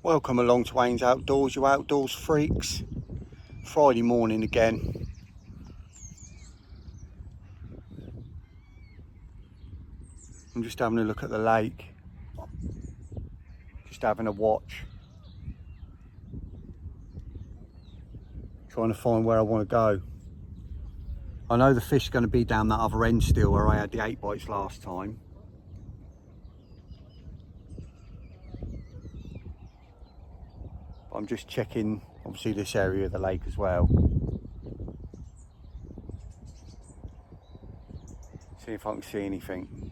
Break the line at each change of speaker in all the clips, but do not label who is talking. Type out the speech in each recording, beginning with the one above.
Welcome along to Wayne's Outdoors, you outdoors freaks. Friday morning again. I'm just having a look at the lake. Just having a watch. Trying to find where I want to go. I know the fish are going to be down that other end still where I had the 8 bites last time. But I'm just checking obviously this area of the lake as well. See if I can see anything.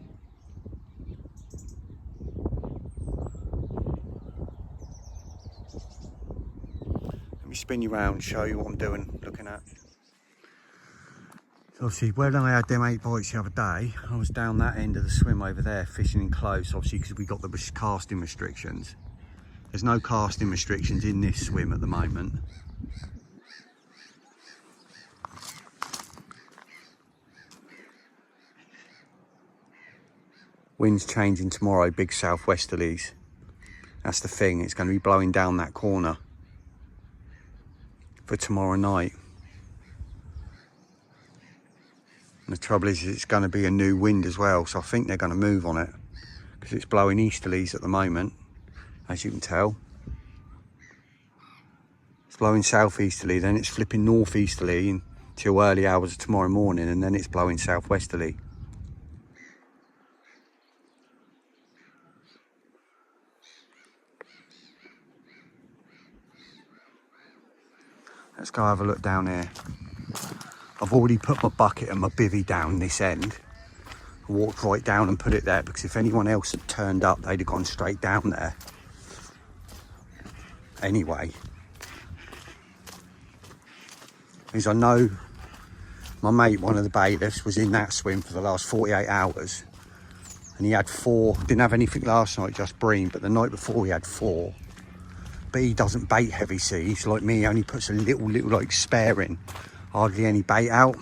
Let me spin you around, show you what I'm doing, looking at. So obviously when I had them 8 bites the other day, I was down that end of the swim over there fishing in close, obviously because we got the casting restrictions. There's no casting restrictions in this swim at the moment. Wind's changing tomorrow, big southwesterlies. That's the thing, it's going to be blowing down that corner for tomorrow night. And the trouble is it's going to be a new wind as well, so I think they're going to move on it because it's blowing easterlies at the moment, as you can tell. It's blowing southeasterly, then it's flipping northeasterly until early hours of tomorrow morning, and then it's blowing southwesterly. Let's go have a look down here. I've already put my bucket and my bivvy down this end. I walked right down and put it there because if anyone else had turned up, they'd have gone straight down there. Anyway. Because I know my mate, one of the bailiffs, was in that swim for the last 48 hours. And he had 4, didn't have anything last night, just bream, but the night before he had 4. But he doesn't bait heavy seas like me, he only puts a little like spare in, hardly any bait out.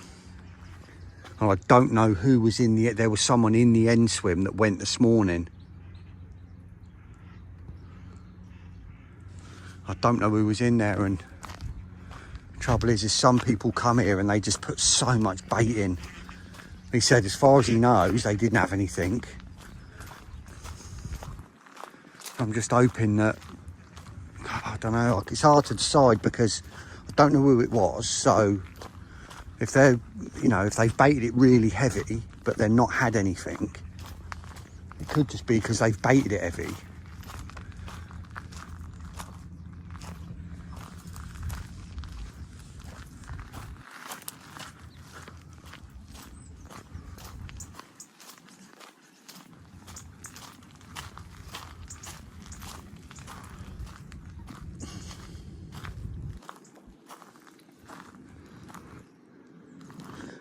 And I don't know who was in the, there was someone in the end swim that went this morning. I don't know who was in there, and the trouble is some people come here and they just put so much bait in. He said as far as he knows they didn't have anything. I'm just hoping that, I don't know, like it's hard to decide because I don't know who it was. So if they're, you know, if they've baited it really heavy but they're not had anything, it could just be because they've baited it heavy.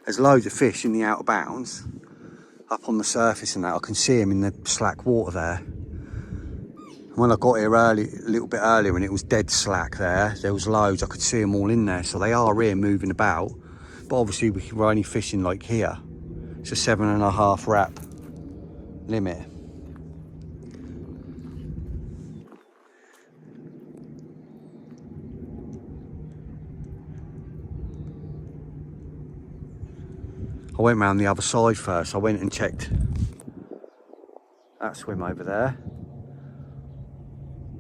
There's loads of fish in the out of bounds, up on the surface and that. I can see them in the slack water there. And when I got here early, a little bit earlier, and it was dead slack there was loads. I could see them all in there, so they are here moving about. But obviously we're only fishing like here. It's a 7.5 wrap limit. I went round the other side first. I went and checked that swim over there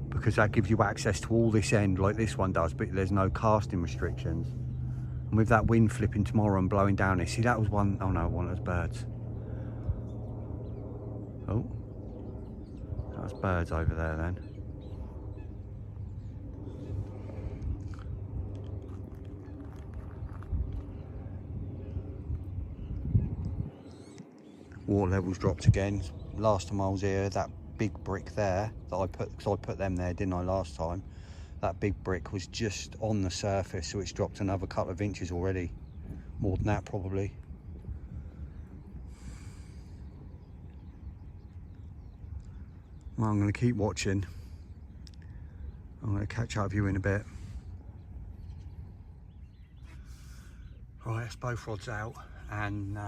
because that gives you access to all this end like this one does, but there's no casting restrictions. And with that wind flipping tomorrow and blowing down here, see that was one, oh no, one of those birds. Oh, that was birds over there then. Water levels dropped again. Last time I was here, that big brick there that I put, because I put them there, didn't I, last time? That big brick was just on the surface, so it's dropped another couple of inches already. More than that, probably. Well, I'm going to keep watching. I'm going to catch up with you in a bit. Right, that's both rods out, and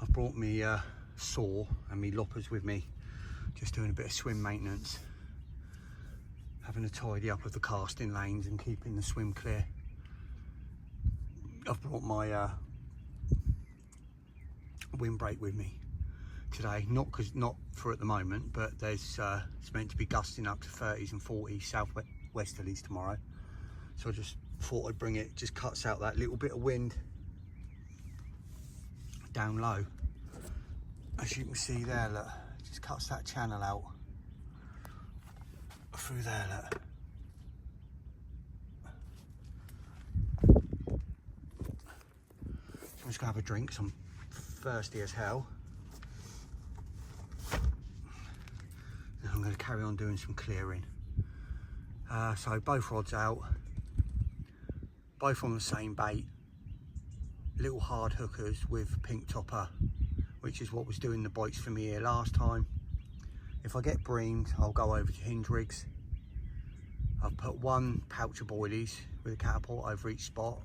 I've brought me saw and me loppers with me Just doing a bit of swim maintenance, having a tidy up of the casting lanes and keeping the swim clear. I've brought my windbreak with me today, not for at the moment, but there's it's meant to be gusting up to 30s and 40s southwesterlies tomorrow, so I just thought I'd bring it. Just cuts out that little bit of wind down low, as you can see there. Look, just cuts that channel out through there. Look, so I'm just gonna have a drink, 'cause I'm thirsty as hell. And I'm gonna carry on doing some clearing. So both rods out, both on the same bait, little hard hookers with pink topper, which is what was doing the bites for me here last time. If I get breamed, I'll go over to hinge rigs. I've put one pouch of boilies with a catapult over each spot.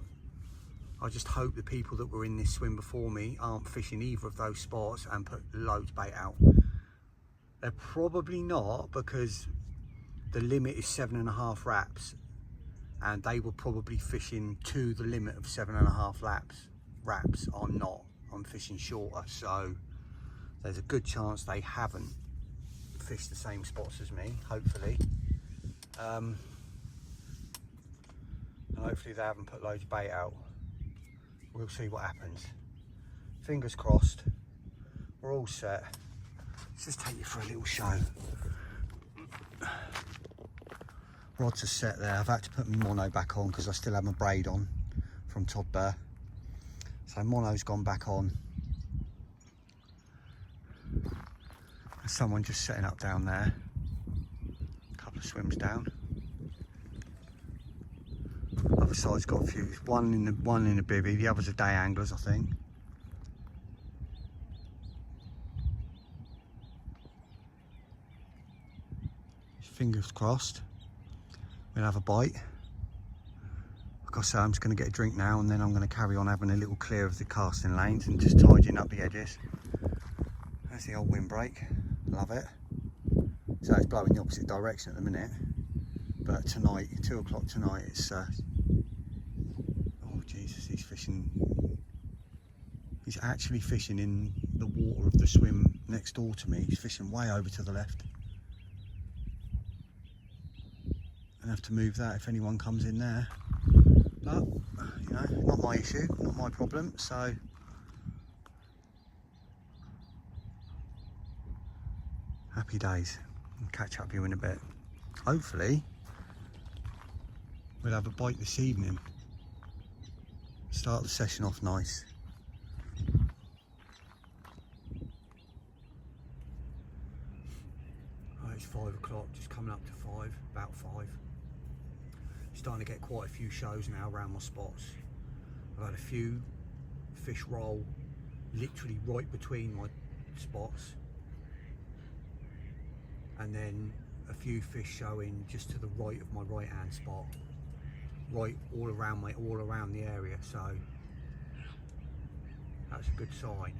I just hope the people that were in this swim before me aren't fishing either of those spots and put loads of bait out. They're probably not, because the limit is 7.5 wraps, and they were probably fishing to the limit of 7.5 wraps. I'm not. I'm fishing shorter, so there's a good chance they haven't fished the same spots as me, hopefully. And hopefully they haven't put loads of bait out. We'll see what happens. Fingers crossed. We're all set. Let's just take you for a little show. Rods are set there. I've had to put my mono back on because I still have my braid on from Todd Burr. So mono's gone back on. There's someone just setting up down there. A couple of swims down. Other side's got a few. One in the bivvy. The others are day anglers, I think. Fingers crossed we'll have a bite. Like I say, I'm just going to get a drink now, and then I'm going to carry on having a little clear of the casting lanes and just tidying up the edges. There's the old windbreak. Love it. So it's blowing the opposite direction at the minute, but tonight, 2 o'clock tonight, it's oh Jesus, he's fishing. He's actually fishing in the water of the swim next door to me. He's fishing way over to the left. I have to move that if anyone comes in there, but you know, not my issue, not my problem. So happy days. I'll catch up with you in a bit. Hopefully we'll have a bite this evening. Start the session off nice. Oh, it's 5 o'clock, just coming up to 5, about 5. Starting to get quite a few shows now around my spots. I've had a few fish roll literally right between my spots, and then a few fish showing just to the right of my right hand spot, right all around the area. So that's a good sign.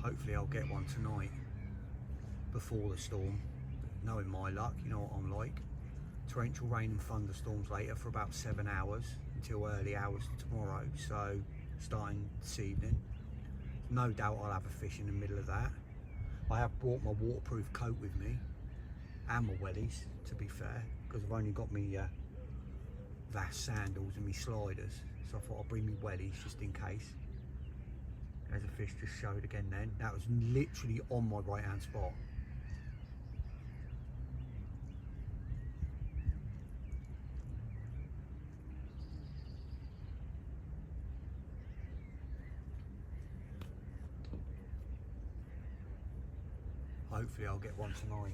Hopefully I'll get one tonight before the storm. Knowing my luck, you know what I'm like. Torrential rain and thunderstorms later for about 7 hours until early hours tomorrow. So starting this evening, no doubt I'll have a fish in the middle of that. I have brought my waterproof coat with me and my wellies, to be fair, because I've only got me vast sandals and me sliders. So I thought I'll bring me wellies just in case. There's a fish just showed again then. That was literally on my right hand spot. Hopefully I'll get one tonight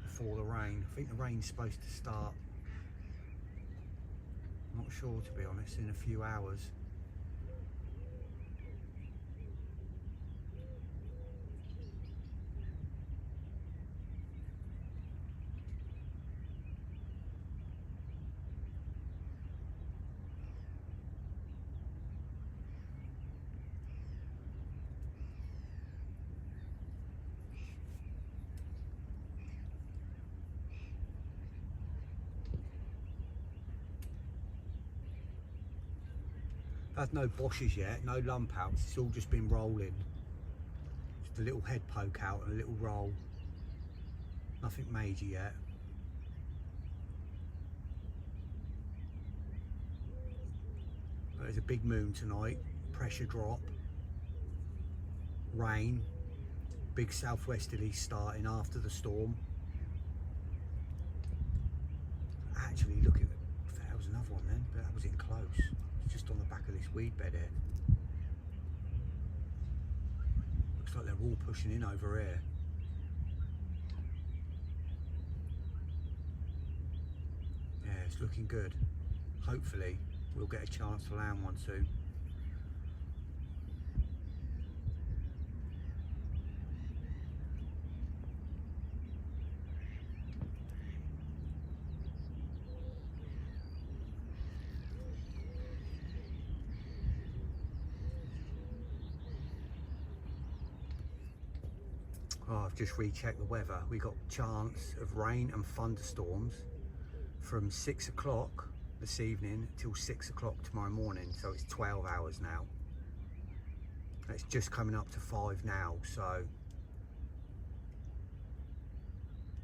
before the rain. I think the rain's supposed to start, I'm not sure to be honest, in a few hours. Had no boshes yet, no lump outs, it's all just been rolling. Just a little head poke out and a little roll. Nothing major yet. But there's a big moon tonight, pressure drop, rain, big southwesterly starting after the storm. Actually, look at that, was another one then, but that was in close. It's just on the back of this weed bed here. Looks like they're all pushing in over here. Yeah, it's looking good. Hopefully, we'll get a chance to land one soon. Oh, I've just rechecked the weather. We got chance of rain and thunderstorms from 6 o'clock this evening till 6 o'clock tomorrow morning. So it's 12 hours now. It's just coming up to 5 now. So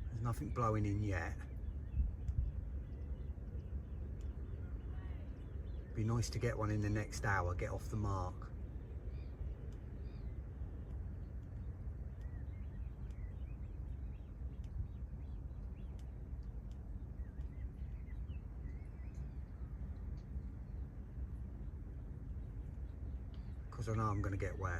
there's nothing blowing in yet. Be nice to get one in the next hour, get off the mark. Because I know I'm going to get wet.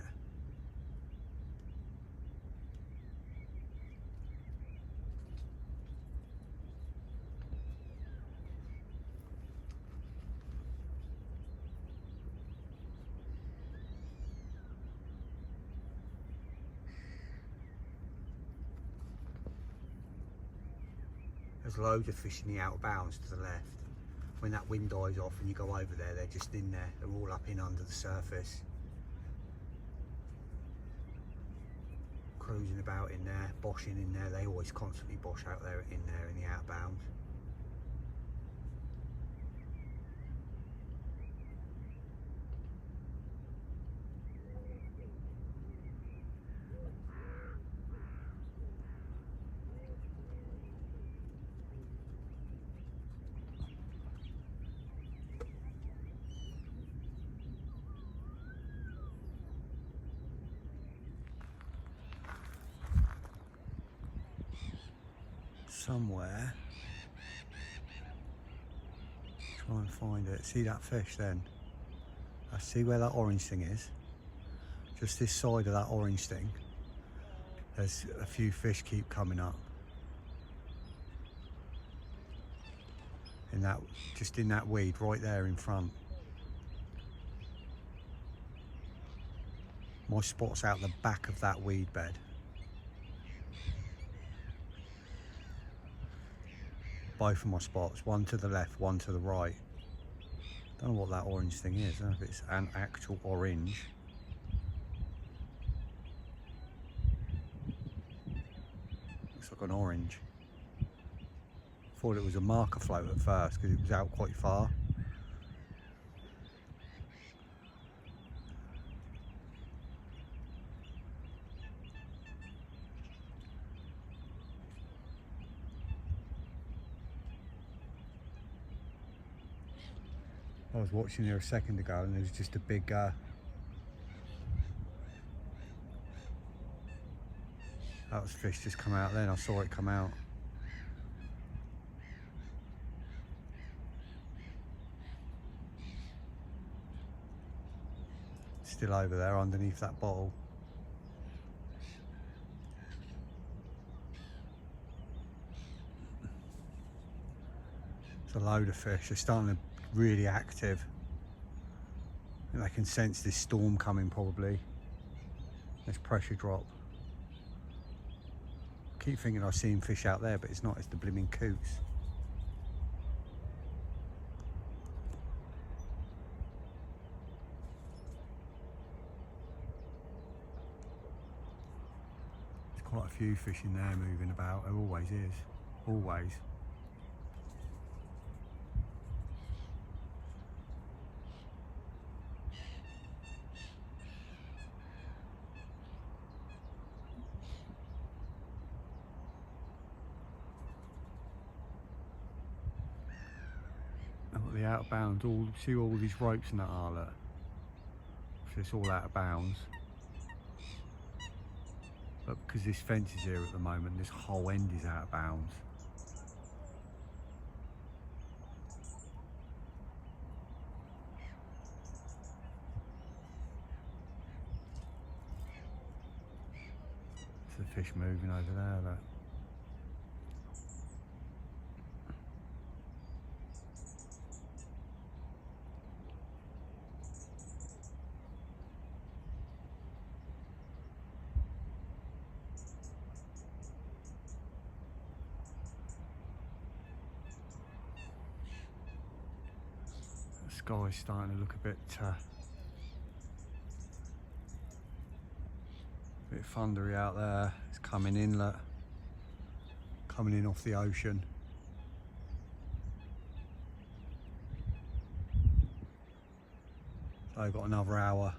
There's loads of fish in the out of bounds to the left. When that wind dies off and you go over there, they're just in there. They're all up in under the surface. Cruising about in there, boshing in there. They always constantly bosh out there in the out of bounds. Somewhere, try and find it. See that fish then? I see where that orange thing is. Just this side of that orange thing, there's a few fish keep coming up. In that, just in that weed right there in front. My spot's out the back of that weed bed. Both of my spots, one to the left, one to the right. Don't know what that orange thing is. I don't know if it's an actual orange. Looks like an orange. Thought it was a marker float at first because it was out quite far. I was watching there a second ago and there was just a big that was fish just come out then. I saw it come out. Still over there underneath that bottle. It's a load of fish. They're starting to really active. And I can sense this storm coming probably. This pressure drop. I keep thinking I've seen fish out there, but it's not, it's the blooming coots. There's quite a few fish in there moving about, there always is, always. got the out of bounds. See all these ropes and that are, look. So it's all out of bounds. But because this fence is here at the moment, this whole end is out of bounds. There's the fish moving over there, look. The sky's starting to look a bit thundery out there. It's coming in, look. Coming in off the ocean. So I've got another hour.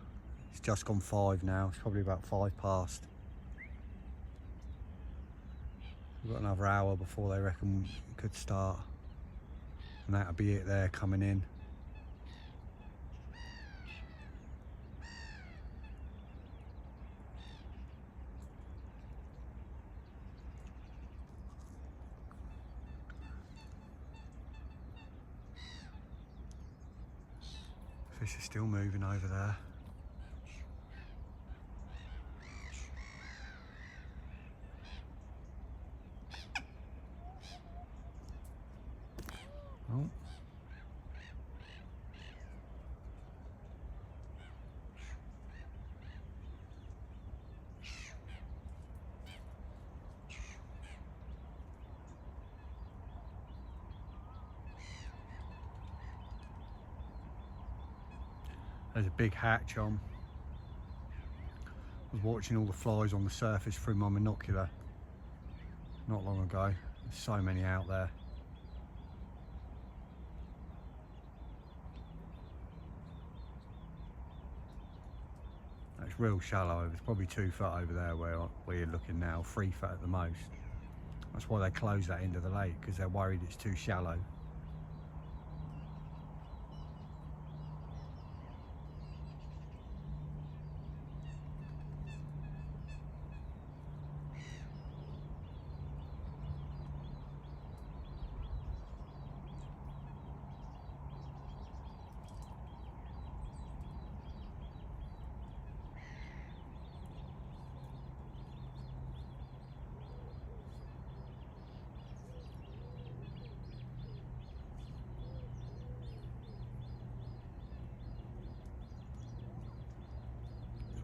It's just gone 5 now. It's probably about 5 past. We've got another hour before they reckon it could start. And that'll be it there coming in. Fish are still moving over there. Oh. There's a big hatch on. I was watching all the flies on the surface through my binocular not long ago. There's so many out there. It's real shallow. It's probably 2 foot over there where you're looking now, 3 foot at the most. That's why they close that end of the lake, because they're worried it's too shallow.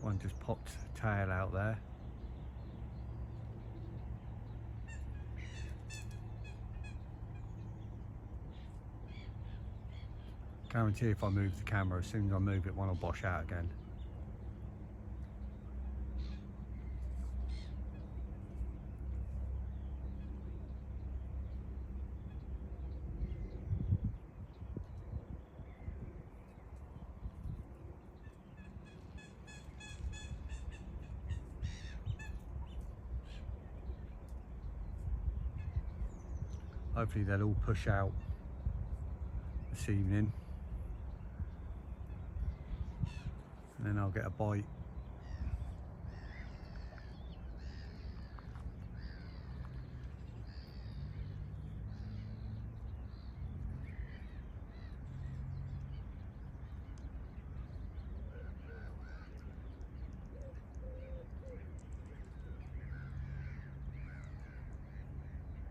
One just popped a tail out there. Guarantee if I move the camera, as soon as I move it, one will bosh out again. Hopefully they'll all push out this evening, and then I'll get a bite.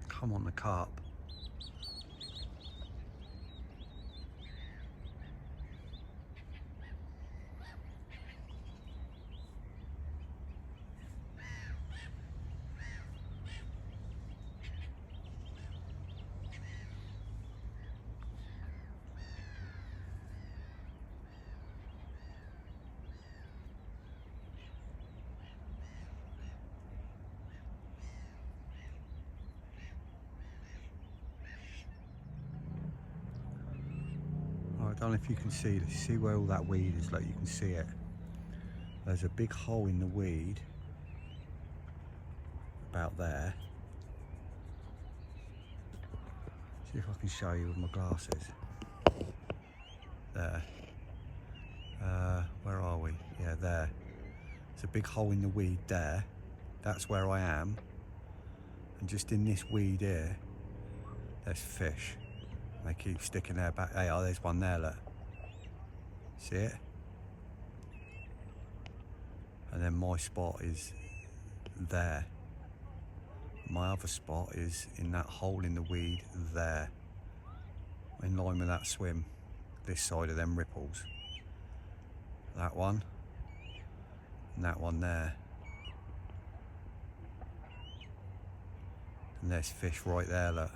Come on, the carp. I don't know if you can see this. See where all that weed is, like you can see it. There's a big hole in the weed about there. See if I can show you with my glasses. There's a big hole in the weed there. That's where I am. And just in this weed here, there's fish. They keep sticking their back. Hey, oh, there's one there, look. See it? And then my spot is there. My other spot is in that hole in the weed there. In line with that swim. This side of them ripples. That one. And that one there. And there's fish right there, look.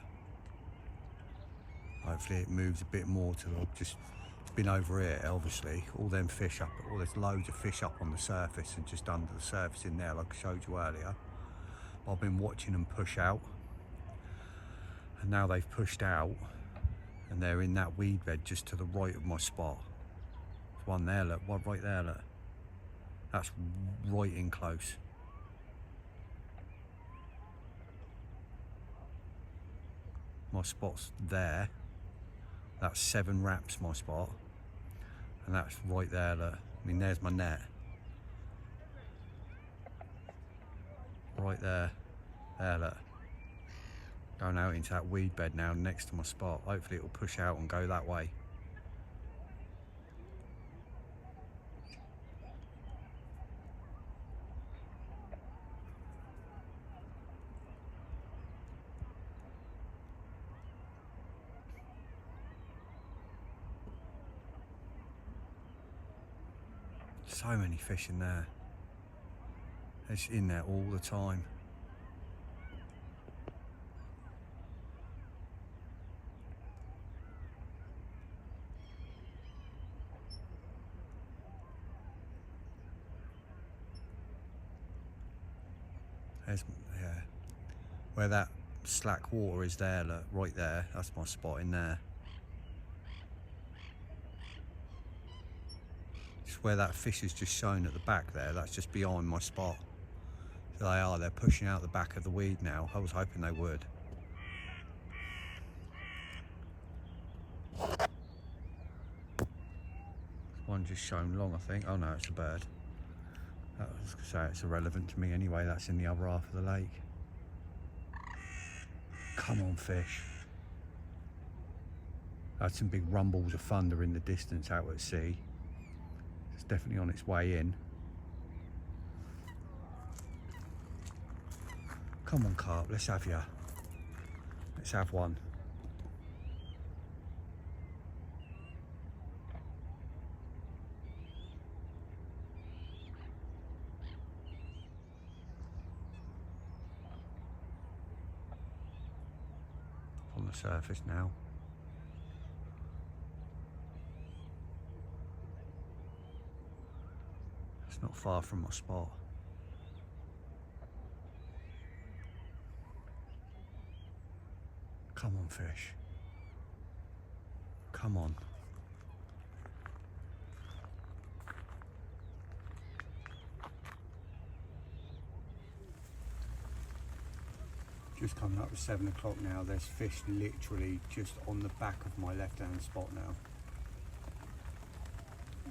Hopefully it moves a bit more to the, just, it's been over here, obviously. All them fish up, there's loads of fish up on the surface and just under the surface in there, like I showed you earlier. I've been watching them push out. And now they've pushed out and they're in that weed bed just to the right of my spot. There's one there, look, one right there, look. That's right in close. My spot's there. That's 7 wraps, my spot. And that's right there, look. I mean, there's my net. Right there. There, look. Going out into that weed bed now next to my spot. Hopefully it'll push out and go that way. So many fish in there. It's in there all the time. There's, yeah, where that slack water is there, look, right there, that's my spot in there. Just where that fish is just shown at the back there, that's just behind my spot. So they're pushing out the back of the weed now. I was hoping they would. One just shown long, I think. Oh no, it's a bird. I was going to say it's irrelevant to me anyway, that's in the other half of the lake. Come on, fish. I had some big rumbles of thunder in the distance out at sea. It's definitely on its way in. Come on, carp, let's have ya. Let's have one. On the surface now. It's not far from my spot. Come on, fish. Come on. Just coming up to 7 o'clock now. There's fish literally just on the back of my left-hand spot now.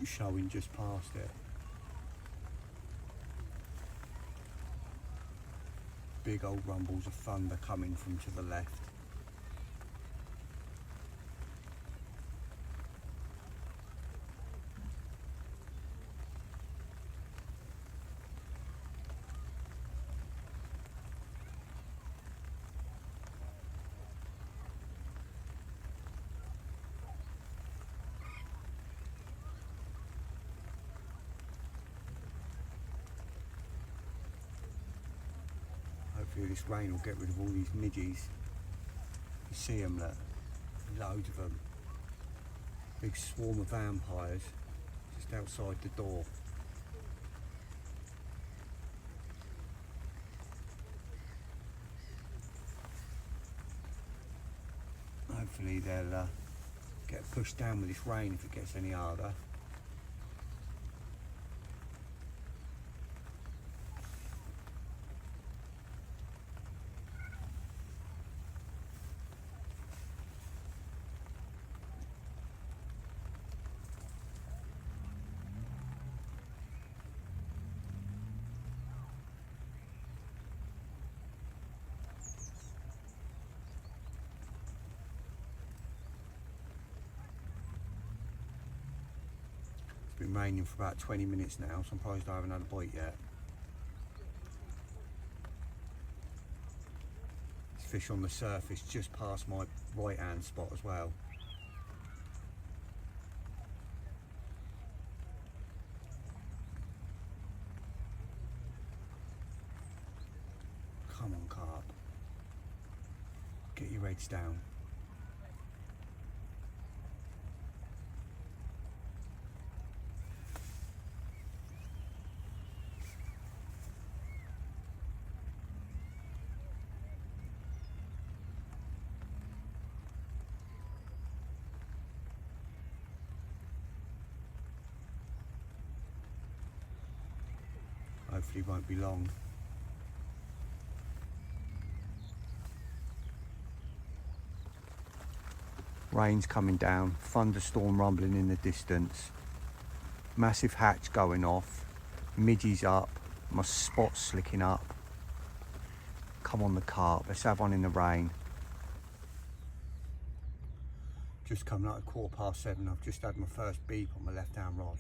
Showing just past it. Big old rumbles of thunder coming from to the left. Hopefully this rain will get rid of all these midges. You see them, look, loads of them. Big swarm of vampires just outside the door. Hopefully they'll get pushed down with this rain if it gets any harder. Been raining for about 20 minutes now, so I'm surprised I haven't had a bite yet. There's fish on the surface just past my right hand spot as well. Come on, carp. Get your heads down. Hopefully it won't be long. Rain's coming down, thunderstorm rumbling in the distance, massive hatch going off, midges up, my spot's slicking up. Come on the carp, let's have one in the rain. Just coming out at 7:15, I've just had my first beep on my left hand rod.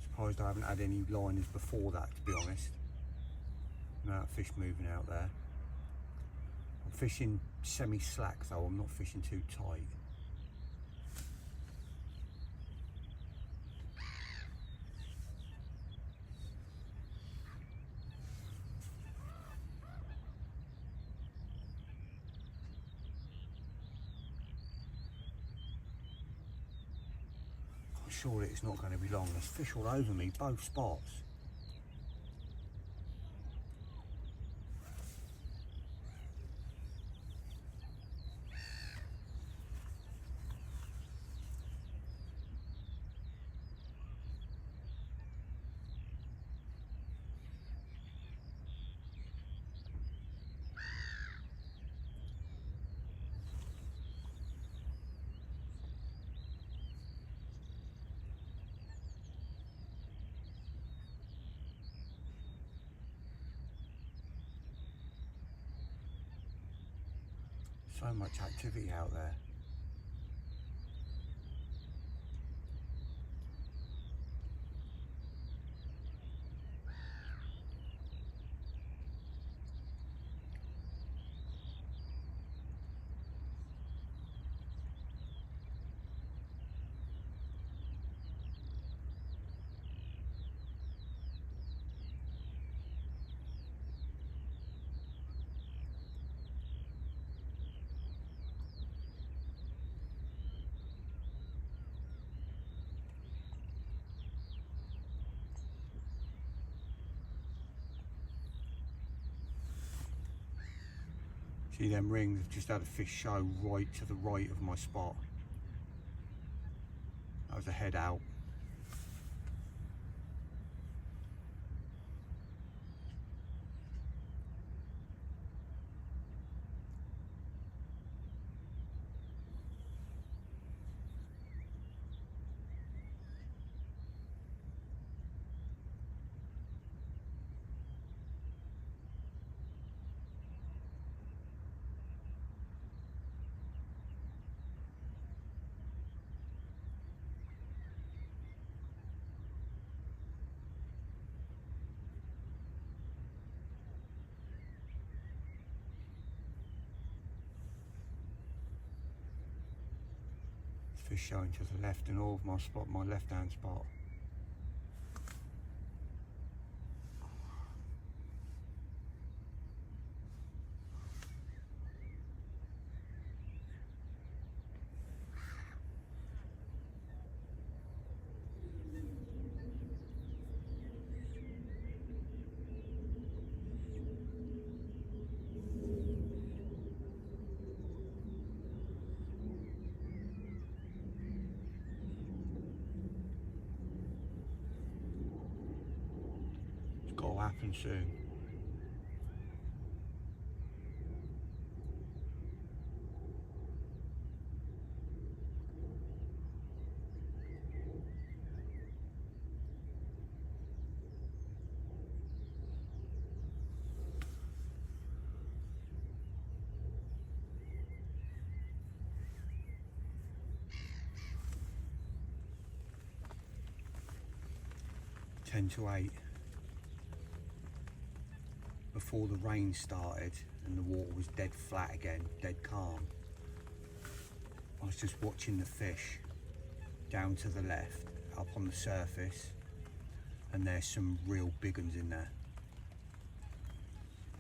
Surprised I haven't had any liners before that, to be honest. No fish moving out there. I'm fishing semi-slack though, I'm not fishing too tight. I'm sure it's not going to be long. There's fish all over me, both spots. So much activity out there. See them rings, I've just had a fish show right to the right of my spot. That was a head out. Fish showing to the left and all of my spot, my left hand spot. It's got to happen soon. 10 to 8. Before the rain started and the water was dead flat again, dead calm, I was just watching the fish down to the left, up on the surface, and there's some real big ones in there.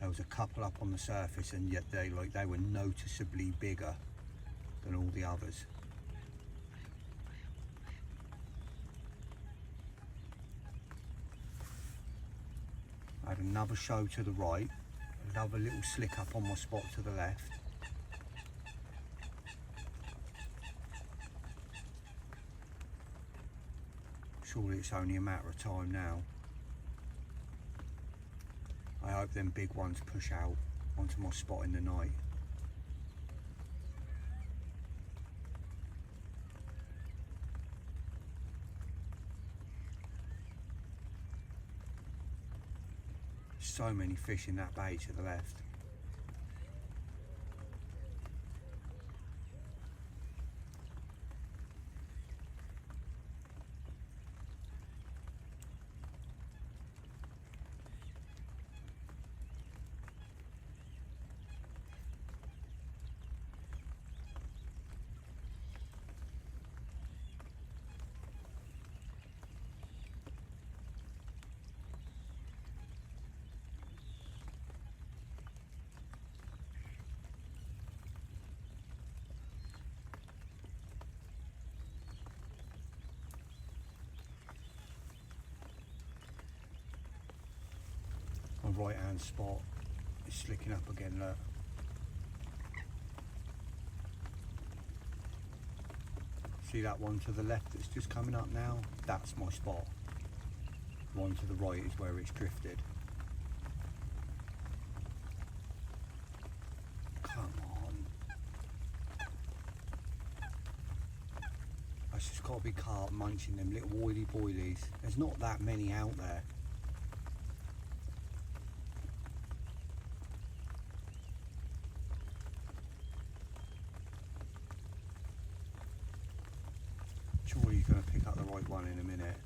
There was a couple up on the surface, and yet they were noticeably bigger than all the others. I had another show to the right, another little slick up on my spot to the left. Surely it's only a matter of time now. I hope them big ones push out onto my spot in the night. So many fish in that bay to the left. My right hand spot is slicking up again, look. See that one to the left that's just coming up now? That's my spot. The one to the right is where it's drifted. Come on. That's just got to be carp munching them little oily boilies. There's not that many out there. Surely you're going to pick up the right one in a minute.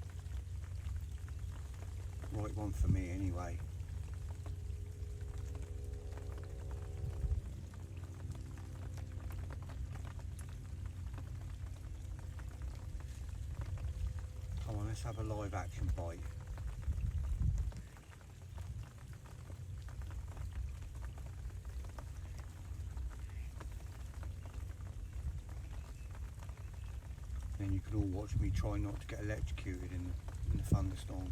Right one for me anyway. Come on, let's have a live action bite. Then you can all watch me try not to get electrocuted in the thunderstorm.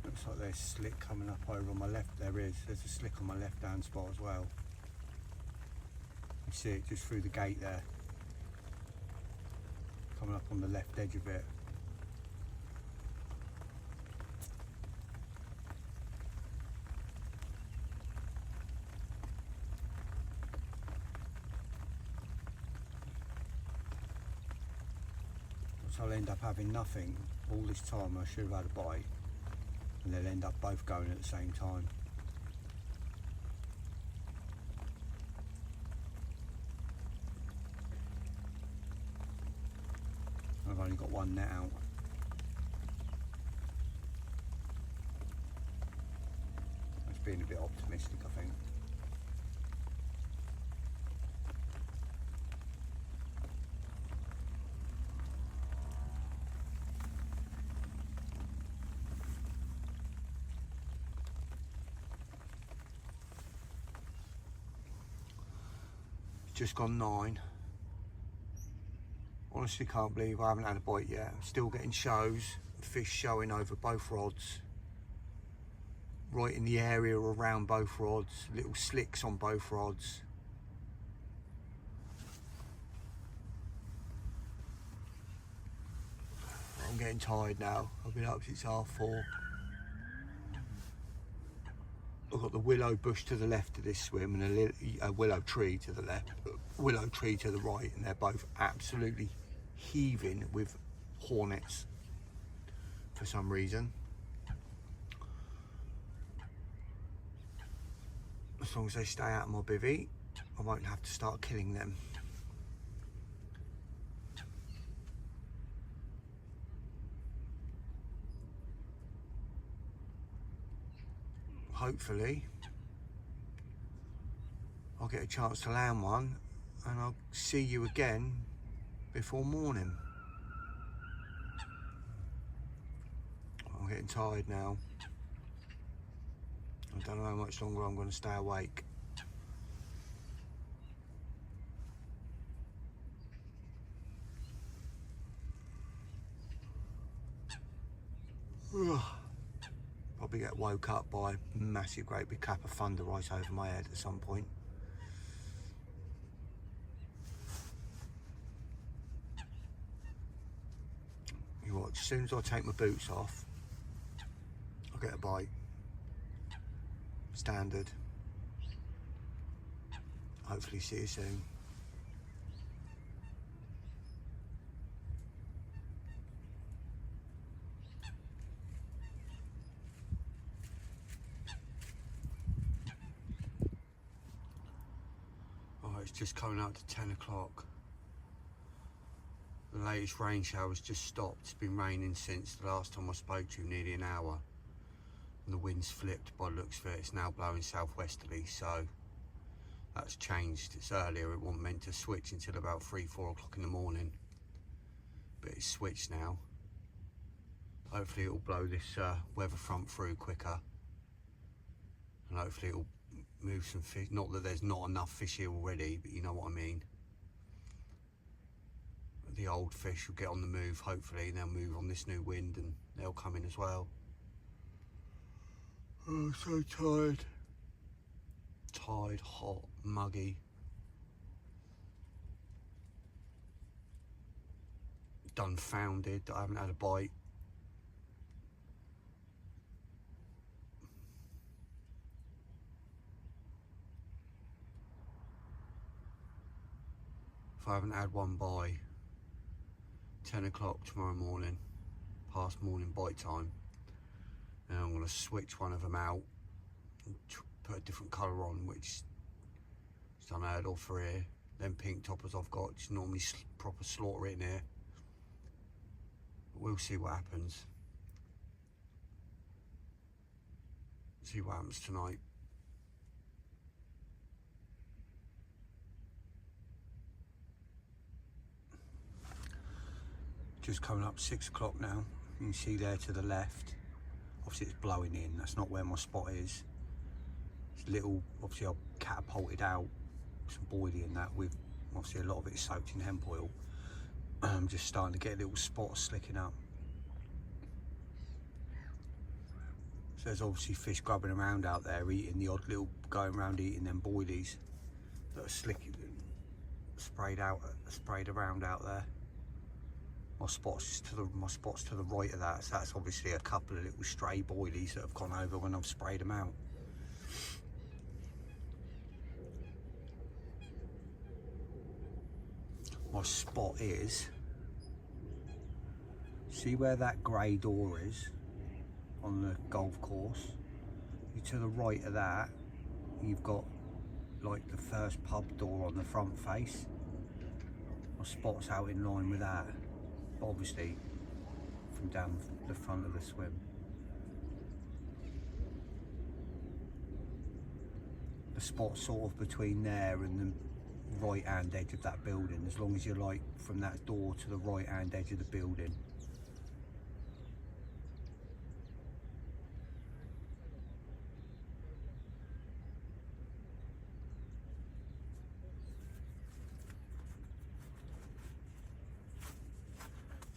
Looks like there's a slick coming up over on my left. There's a slick on my left hand spot as well. You see it just through the gate there. Coming up on the left edge of it. So I'll end up having nothing all this time. I should have had a bite. And they'll end up both going at the same time. I've only got one net out. That's being a bit optimistic, I think. Just gone 9. Honestly can't believe I haven't had a bite yet. I'm still getting shows, fish showing over both rods. right in the area around both rods, little slicks on both rods. I'm getting tired now. I've been up since 4:30. I've got the willow bush to the left of this swim and a willow tree to the left, willow tree to the right, and they're both absolutely heaving with hornets for some reason. As long as they stay out of my bivvy, I won't have to start killing them. Hopefully I'll get a chance to land one and I'll see you again before morning. I'm getting tired now. I don't know how much longer I'm going to stay awake. Probably get woke up by a massive great big clap of thunder right over my head at some point. You watch, as soon as I take my boots off, I'll get a bite. Standard. Hopefully see you soon. Oh, it's just coming up to 10 o'clock. The latest rain shower's just stopped. It's been raining since the last time I spoke to you, nearly an hour. And the wind's flipped by the looks of it. It's now blowing southwesterly, so that's changed. It's earlier, it wasn't meant to switch until about 3-4 o'clock in the morning. But it's switched now. Hopefully it'll blow this weather front through quicker. And hopefully it'll move some fish. Not that there's not enough fish here already, but you know what I mean. The old fish will get on the move, hopefully, and they'll move on this new wind and they'll come in as well. Oh, so tired. Tired, hot, muggy. Dumbfounded that I haven't had a bite. If I haven't had one by 10 o'clock tomorrow morning, past morning bite time, and I'm going to switch one of them out and put a different colour on, which is unheard of for here. Them pink toppers I've got, just normally proper slaughter it in here. But we'll see what happens. See what happens tonight. Just coming up 6 o'clock now. You can see there to the left. Obviously it's blowing in, that's not where my spot is. It's little, obviously I've catapulted out some boilie in that with, obviously a lot of it is soaked in hemp oil. I'm just starting to get little spots slicking up. So there's obviously fish grubbing around out there, eating the odd little, going around eating them boilies that are slicking, sprayed around out there. My spot's to the right of that, so that's obviously a couple of little stray boilies that have gone over when I've sprayed them out. My spot is, see where that grey door is on the golf course? You're to the right of that, you've got like the first pub door on the front face. My spot's out in line with that. Obviously from down the front of the swim. The spot sort of between there and the right hand edge of that building, as long as you're like from that door to the right hand edge of the building.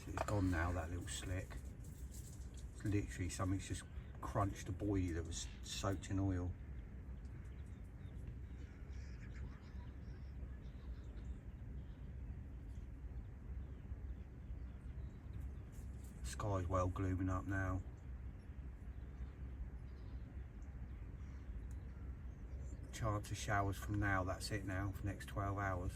It's gone now, that little slick. It's literally something's just crunched a buoy that was soaked in oil. The sky's well glooming up now. Chance of showers from now, that's it now, for the next 12 hours.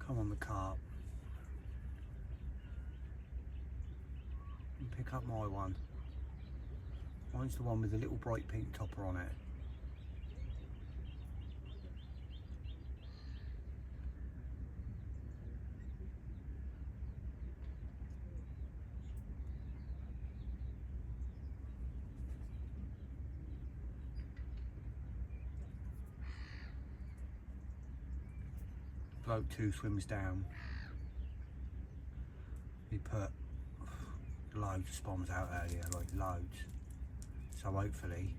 Come on, the carp. And pick up my one. Mine's the one with the little bright pink topper on it. Bloke 2 swims down. He put loads of spoms out earlier, like loads. So hopefully,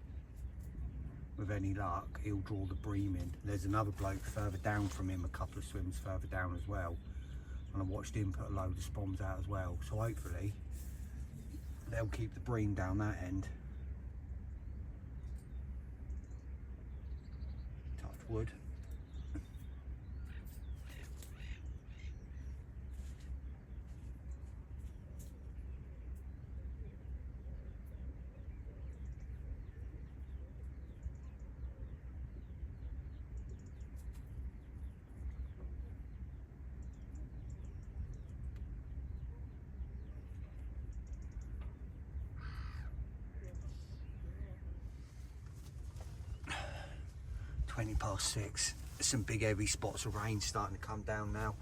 with any luck, he'll draw the bream in. There's another bloke further down from him, a couple of swims further down as well. And I watched him put a load of spoms out as well. So hopefully, they'll keep the bream down that end. Touch wood. (6). Some big heavy spots of rain starting to come down now.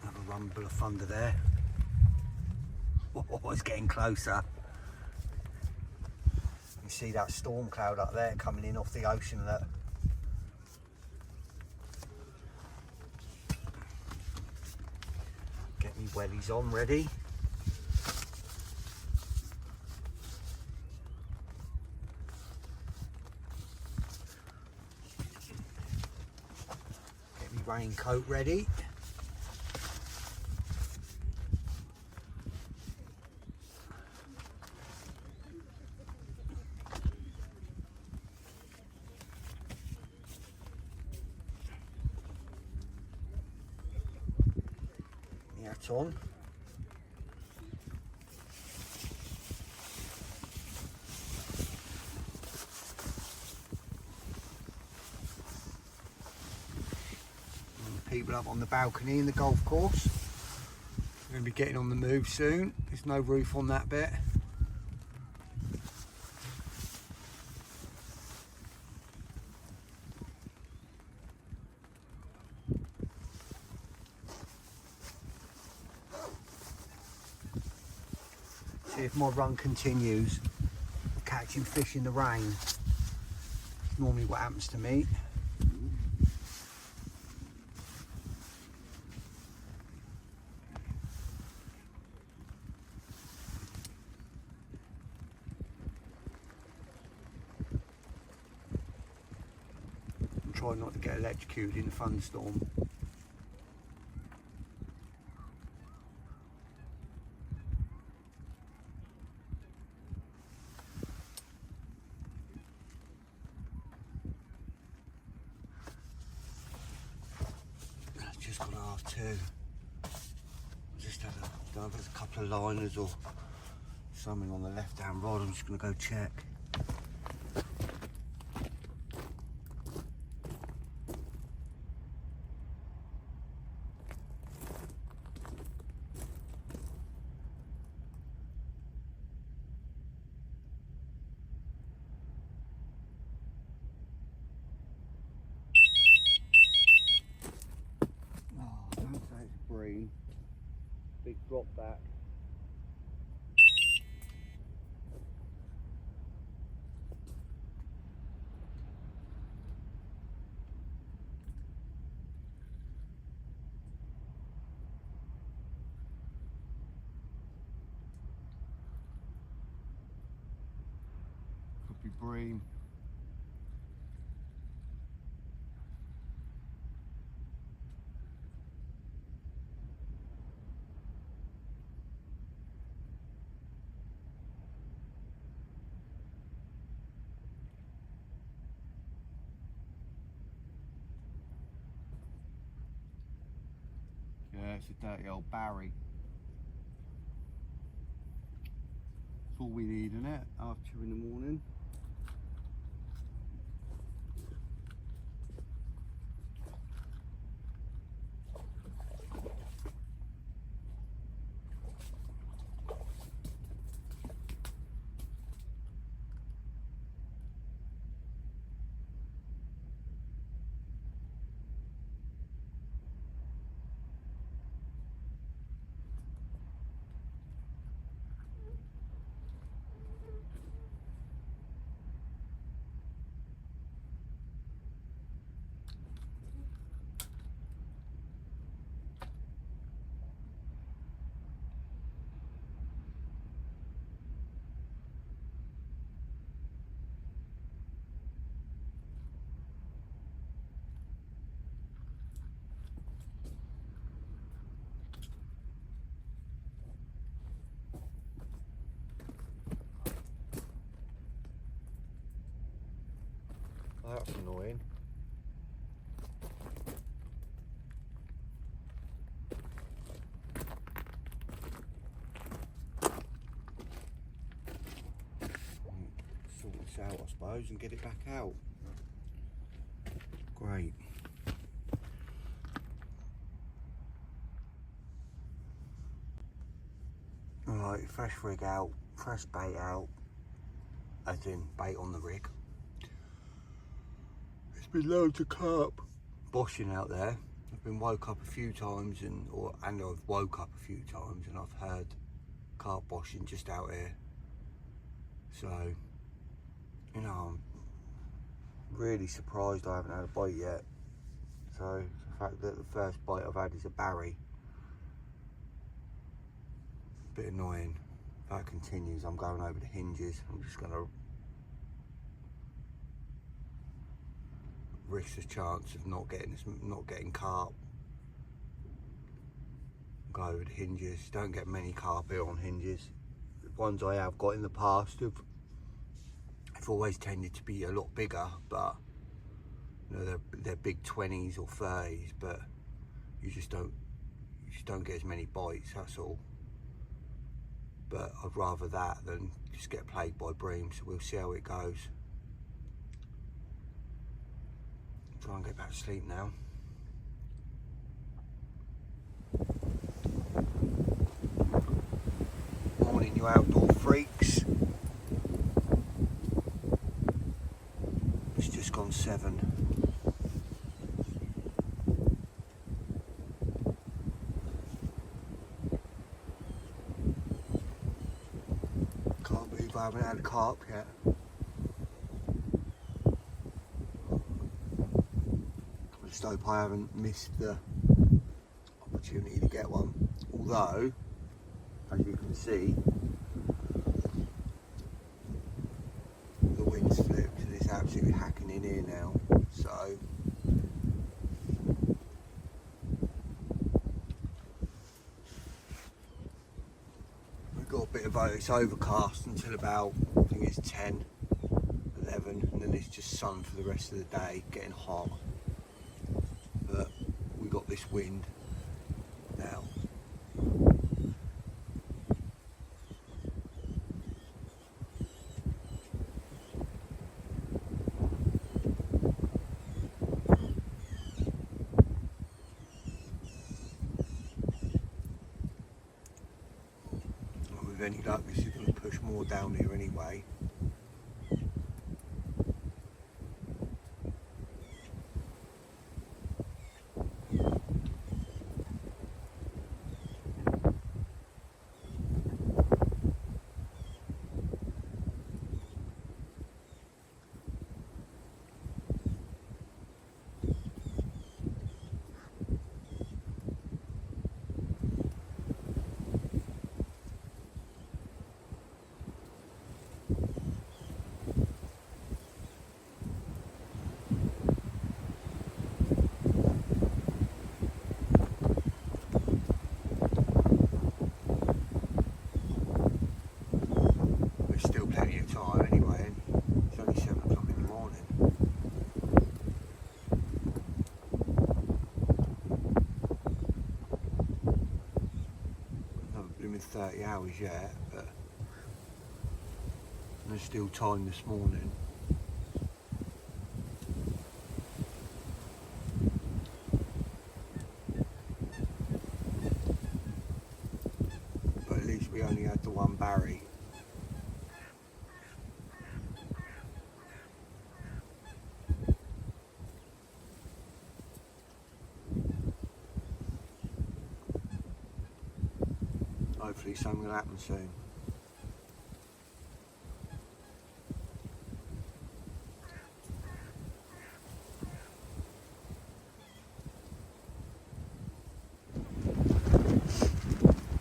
Have a rumble of thunder there. Oh, it's getting closer. You see that storm cloud up there coming in off the ocean. Look. Get me wellies on ready. Raincoat ready. Hat on. People up on the balcony in the golf course. We're going to be getting on the move soon. There's no roof on that bit. See if my run continues. Catching fish in the rain. It's normally what happens to me. Try not to get electrocuted in a thunderstorm. It's just gone 2:30. Just had a couple of liners or something on the left hand rod. I'm just going to go check. drop that. Could be bream. Yeah, it's a dirty old Barry. That's all we need, isn't it? After 2 in the morning. That's annoying. Sort this out, I suppose, and get it back out. Great. Alright, fresh rig out, fresh bait out, as in bait on the rig. There's been loads of carp boshing out there. I've been woke up a few times and I've woke up a few times and I've heard carp boshing just out here. So, you know, I'm really surprised I haven't had a bite yet. So the fact that the first bite I've had is a Barry, bit annoying. If that continues, I'm going over the hinges. I'm just going to risk the chance of not getting carp. Go over the hinges. Don't get many carp here on hinges. The ones I have got in the past have always tended to be a lot bigger, but you know, they're big 20s or 30s, but you just don't get as many bites, that's all. But I'd rather that than just get plagued by bream, so we'll see how it goes. Try and get back to sleep now. Morning, you outdoor freaks. It's just gone 7. Can't believe I haven't had a carp yet. I just hope I haven't missed the opportunity to get one. Although, as you can see, the wind's flipped and it's absolutely hacking in here now. So we've got a bit of it's overcast until about, I think it's 10, 11, and then it's just sun for the rest of the day, getting hot. But we got this wind now. With any luck, this is going to push more down here anyway. 30 hours yet, but there's still time this morning. But at least we only had the one Barry. Hopefully something will happen soon.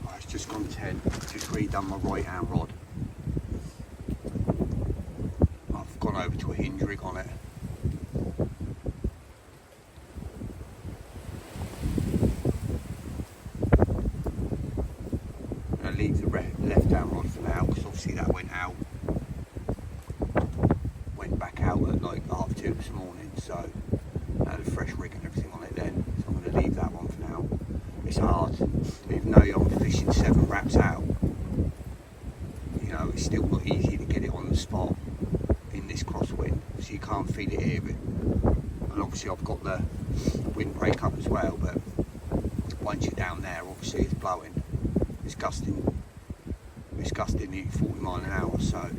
Oh, it's just gone 10. Just redone my right hand rod. I've gone over to a hinge rig on it. Leave the left hand rod for now, because obviously that went back out at like 2:30 this morning, so I had a fresh rig and everything on it then, so I'm going to leave that one for now. It's hard, even though I'm fishing 7 wraps out, you know, it's still not easy to get it on the spot in this crosswind, so you can't feel it here, and obviously I've got the windbreak up as well, but once you're down there obviously it's blowing. It's gusting nearly 40 miles an hour, so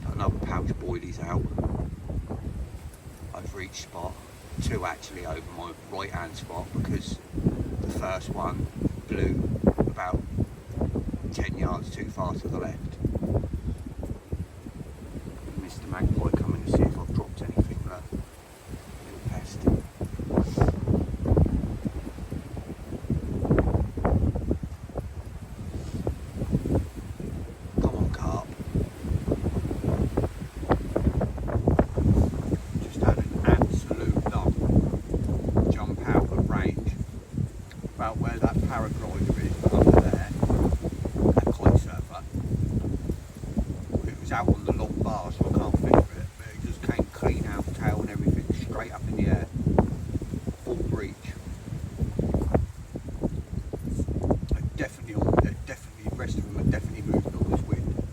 got another pouch boilies out over each spot, 2 actually over my right hand spot, because the first one blew about 10 yards too far to the left. Magpie coming to see if I've dropped anything. Look, little pest. Come on, carp. Just had an absolute lump jump out of range about where that paraglider is, but under there, that kite surfer. It was out on the long bar, so I can't fish with it, but it just came clean out, tail and everything, straight up in the air, full breach. The rest of them are definitely moving on this wind.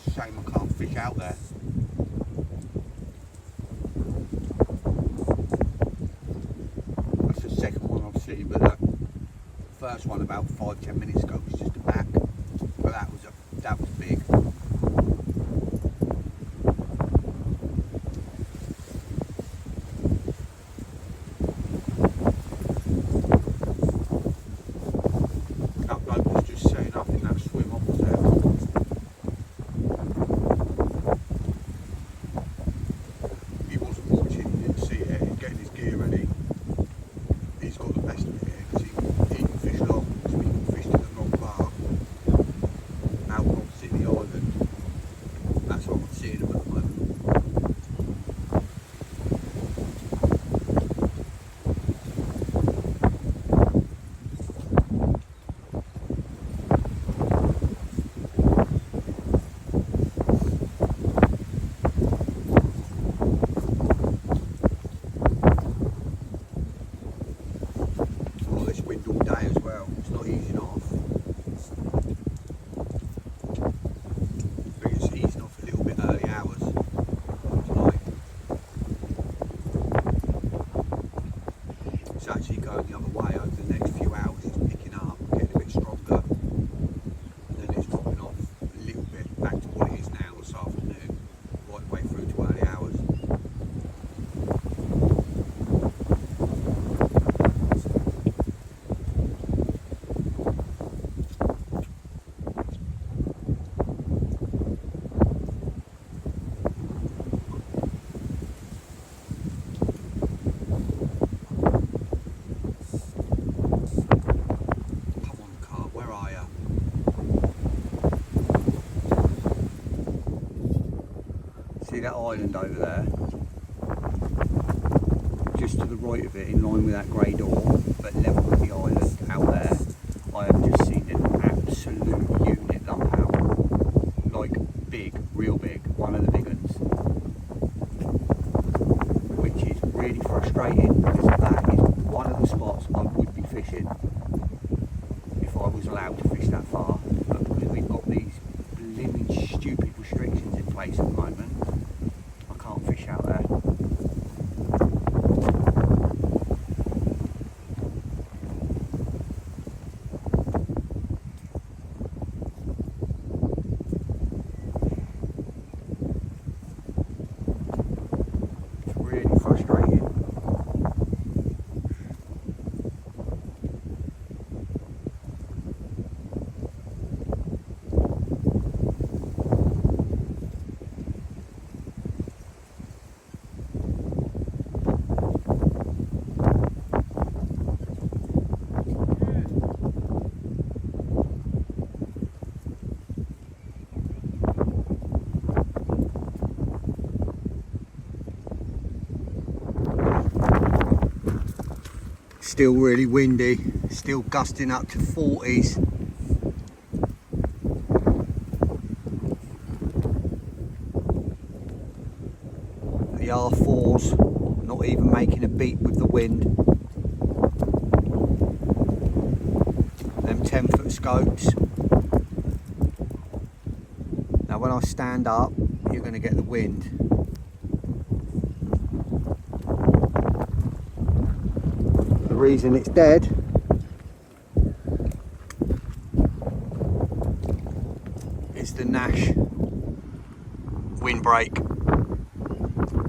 It's a shame I can't fish out there. That's the second one I've seen, but the first one about 5-10 minutes ago was just a back. But that was big. That bloke was just setting up in that swim opposite. He wasn't watching, he didn't see it, he's getting his gear ready. He's got the best of it here because he can fish long, so he can fish to the long bar. Out opposite the island. That's what I'm seeing him at the moment. Oh, this wind all day as well. It's not easing off. Easing off a little bit early hours tonight. It's actually going the other way over the next few hours. It's picking up, getting a bit stronger, and then it's dropping off a little bit back to what it is now this afternoon, right the way through to early hours. See that island over there? Just to the right of it, in line with that grey door, but level with the island out there, I have just seen an absolute unit lump out. big, real big, one of the big ones, which is really frustrating because that is one of the spots I would be fishing if I was allowed to fish that far. But because we've got these blooming stupid restrictions in place at the moment, I can't fish out there. Still really windy, still gusting up to 40s. The R4's not even making a beat with the wind. Them 10-foot scopes. Now when I stand up, you're going to get the wind. The reason it's dead is the Nash windbreak,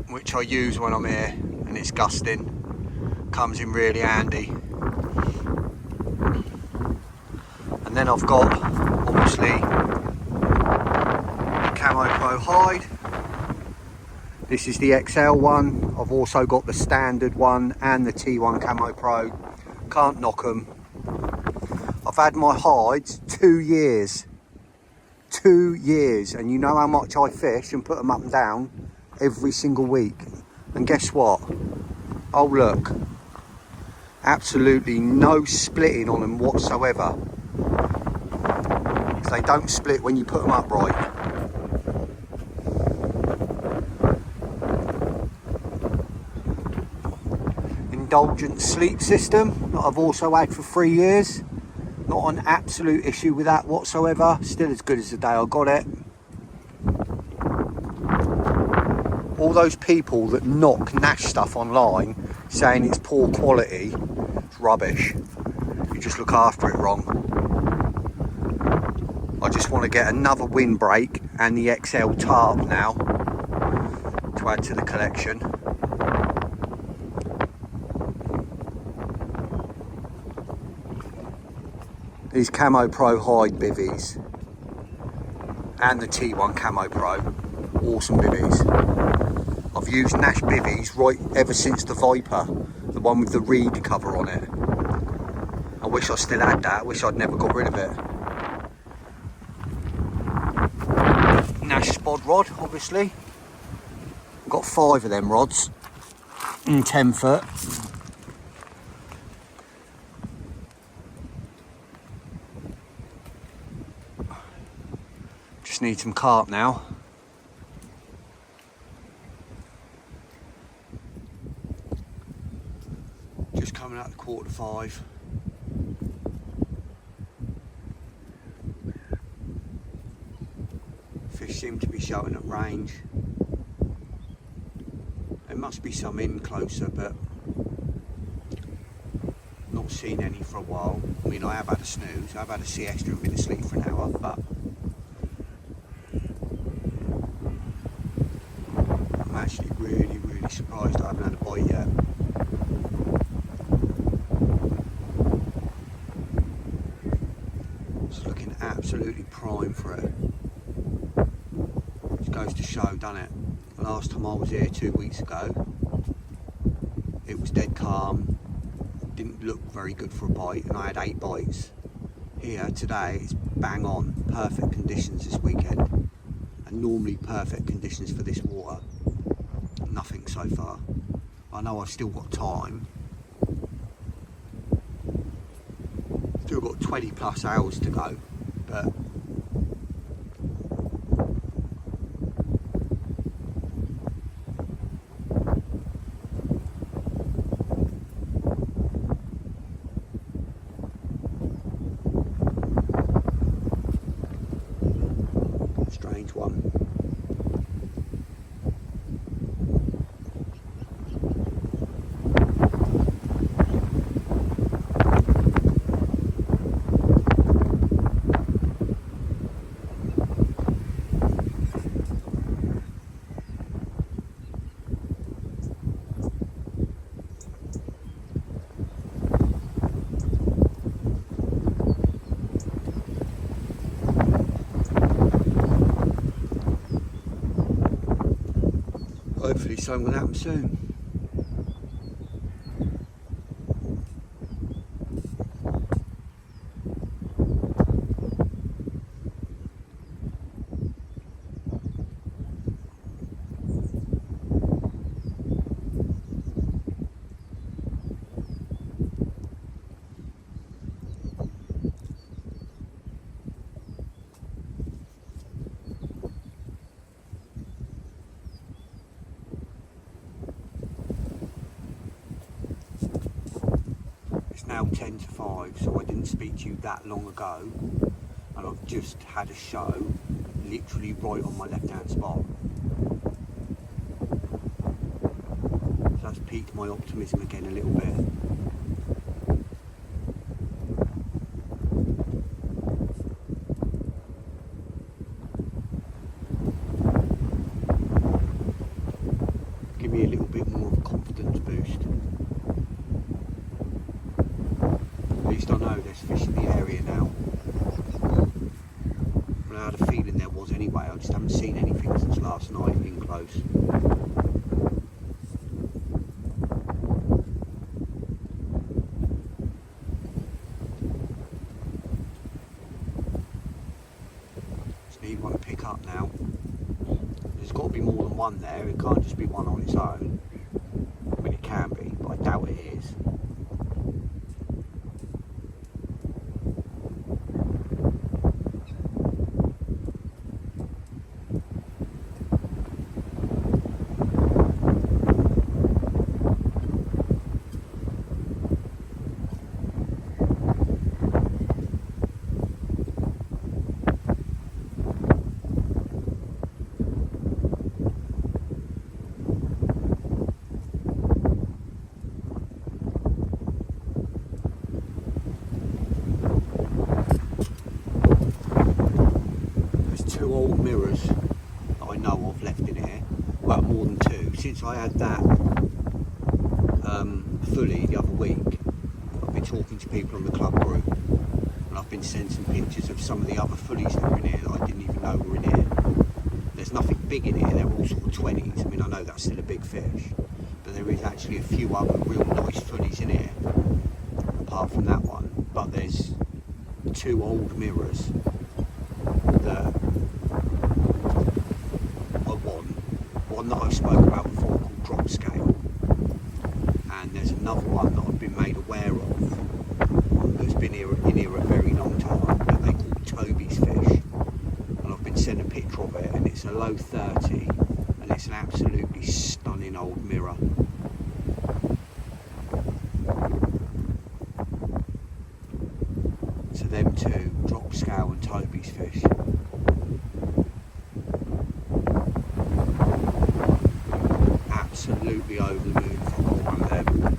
which I use when I'm here and it's gusting. Comes in really handy. And then I've got obviously Camo Pro hide. This is the XL one. I've also got the standard one and the T1 Camo Pro. Can't knock them. I've had my hides 2 years. 2 years. And you know how much I fish and put them up and down every single week. And guess what? Oh look. Absolutely no splitting on them whatsoever. They don't split when you put them up right. Indulgent sleep system that I've also had for 3 years. Not an absolute issue with that whatsoever. Still as good as the day I got it. All those people that knock Nash stuff online saying it's poor quality, it's rubbish. You just look after it wrong. I just want to get another windbreak and the XL tarp now to add to the collection. These Camo Pro hide bivvies and the T1 Camo Pro, awesome bivvies. I've used Nash bivvies right ever since the Viper, the one with the reed cover on it. I wish I still had that, I wish I'd never got rid of it. Nash spod rod, obviously. Got 5 of them rods in 10 foot. Just need some carp now. Just coming out the 4:45. Fish seem to be showing at range. There must be some in closer, but not seen any for a while. I mean, I have had a snooze, I've had a siesta and been asleep for an hour, but I'm actually really surprised I haven't had a bite yet. It's looking absolutely prime for it. Just goes to show, doesn't it? The last time I was here 2 weeks ago, it was dead calm, didn't look very good for a bite, and I had 8 bites. Here today it's bang on, perfect conditions this weekend, and normally perfect conditions for this water. Nothing so far. I know I've still got time. Still got 20 plus hours to go, but strange one. Hopefully something will happen soon. It's now 10 to 5, so I didn't speak to you that long ago, and I've just had a show literally right on my left hand spot. So that's piqued my optimism again a little bit. Give me a little bit more of a confidence boost. At least I know there's fish in the area now. I had a feeling there was anyway, I just haven't seen anything since last night in close. Just need one to pick up now. There's got to be more than one there, it can't just be one on its own. I mean, it can be, but I doubt it is. Two old mirrors that I know of left in here, well, more than two. Since I had that fully the other week, I've been talking to people on the club group, and I've been sending some pictures of some of the other fullies that are in here that I didn't even know were in here. There's nothing big in here, they're all sort of 20s. I mean, I know that's still a big fish, but there is actually a few other real nice fullies in here apart from that one. But there's two old mirrors that one that I've spoken about before called Drop Scale, and there's another one that I've been made aware of that's been in here a very long time that they call Toby's fish, and I've been sent a picture of it, and it's a low 30 and it's an absolutely stunning old mirror. So them two, Drop Scale and Toby's fish. Absolutely over the moon if I caught one of them.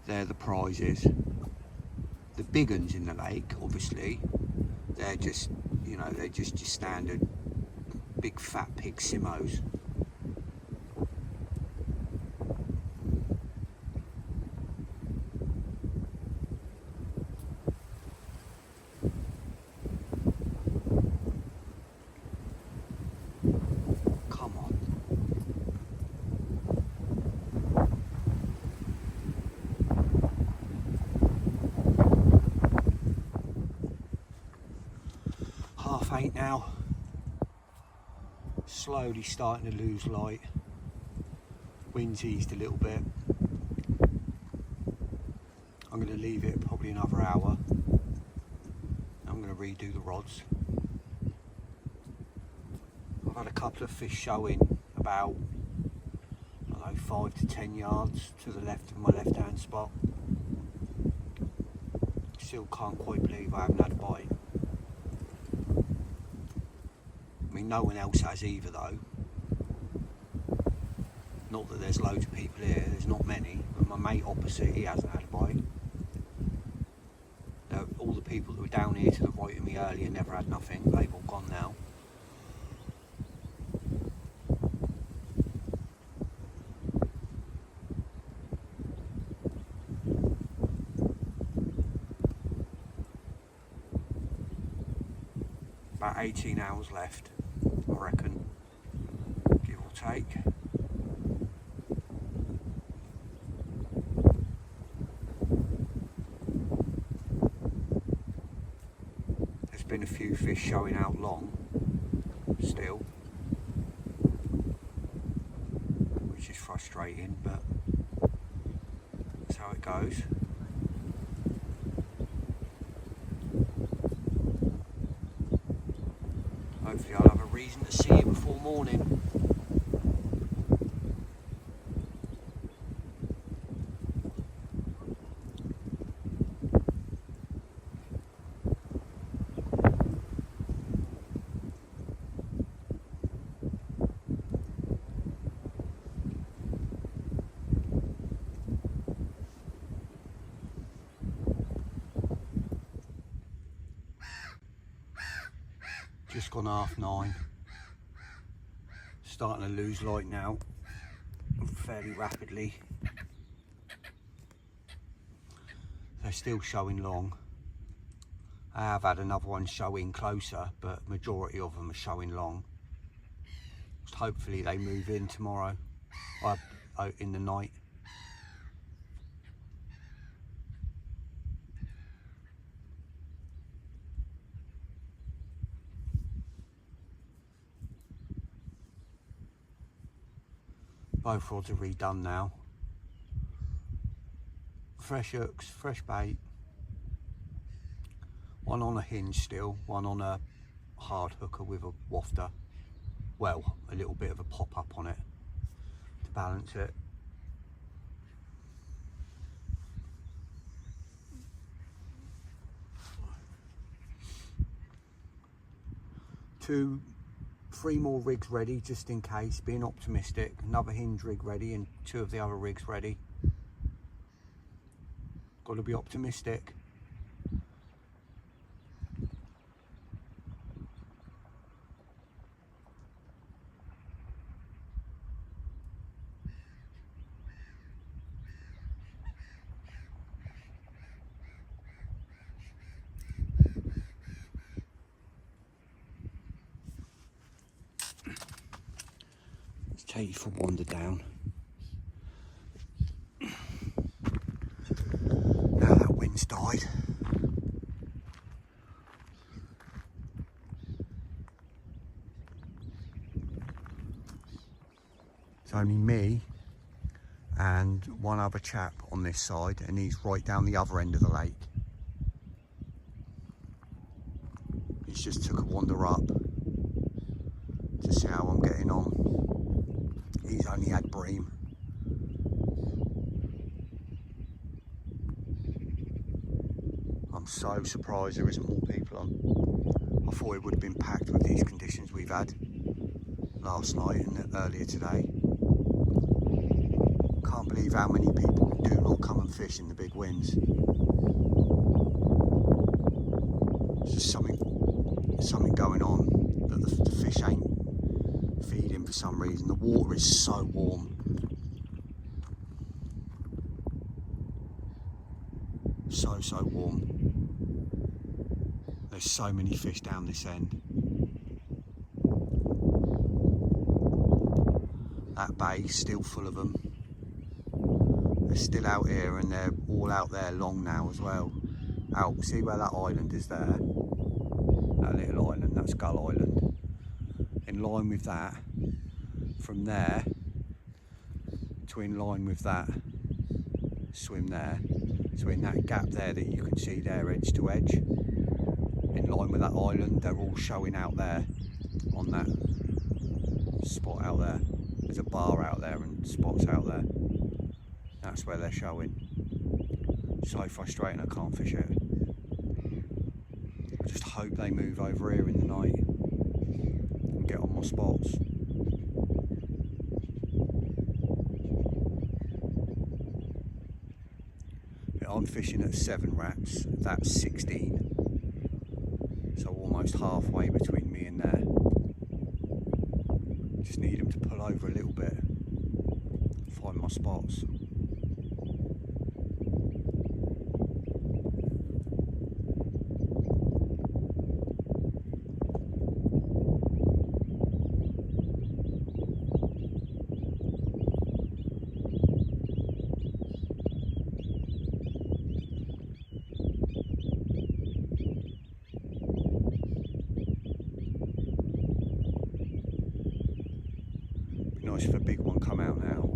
They're the prizes. The big ones in the lake, obviously, they're just, you know, they're just your standard big fat pig simmos. Come on. Half 8 now. Slowly starting to lose light. Wind's eased a little bit. I'm going to leave it probably another hour. redo the rods. I've had a couple of fish showing about, I don't know, 5 to 10 yards to the left of my left hand spot. Still can't quite believe I haven't had a bite. I mean, no one else has either though. Not that there's loads of people here, there's not many, but my mate opposite, he hasn't had a bite. All the people that were down here to the right of me earlier never had nothing, they've all gone now. About 18 hours left, I reckon, give or take. There's been a few fish showing out long still, which is frustrating, but that's how it goes. Hopefully I'll have a reason to see you before morning. Just gone 9:30. Starting to lose light now, fairly rapidly. They're still showing long. I have had another one showing closer, but majority of them are showing long. Hopefully they move in tomorrow, in the night. Both rods are redone now. Fresh hooks, fresh bait. One on a hinge still, one on a hard hooker with a wafter. Well, a little bit of a pop up on it to balance it. Three more rigs ready just in case, being optimistic. Another hinge rig ready and 2 of the other rigs ready. Got to be optimistic. Take you for a wander down. Now that wind's died. It's only me and one other chap on this side, and he's right down the other end of the lake. He's just took a wander up to see how I'm getting on. He's only had bream. I'm so surprised there isn't more people on. I thought it would have been packed with these conditions we've had last night and earlier today. Can't believe how many people do not come and fish in the big winds. There's just something going on that the fish ain't feeding for some reason. The water is so warm. So warm. There's so many fish down this end. That bay's still full of them. They're still out here and they're all out there long now as well. Out, see where that island is there? That little island, that's Gull Island. In line with that, from there to in line with that, swim there. So in that gap there that you can see there, edge to edge, in line with that island. They're all showing out there on that spot out there. There's a bar out there and spots out there. That's where they're showing. So frustrating, I can't fish it. I just hope they move over here in the night and get on my spots. I'm fishing at 7 wraps, that's 16. So almost halfway between me and there. Just need them to pull over a little bit, find my spots. Nice if a big one come out now.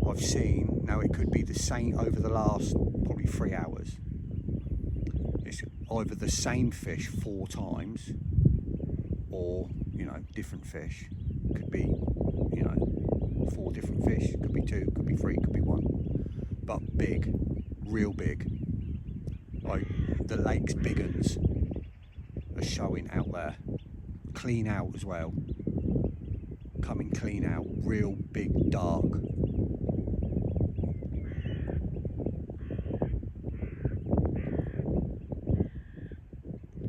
I've seen, now it could be the same over the last probably 3 hours. It's either the same fish 4 times or, you know, different fish. Could be, you know, 4 different fish. Could be 2, could be 3, could be 1. But big, real big. Like the lake's big uns are showing out there. Clean out as well. Coming clean out, real big dark.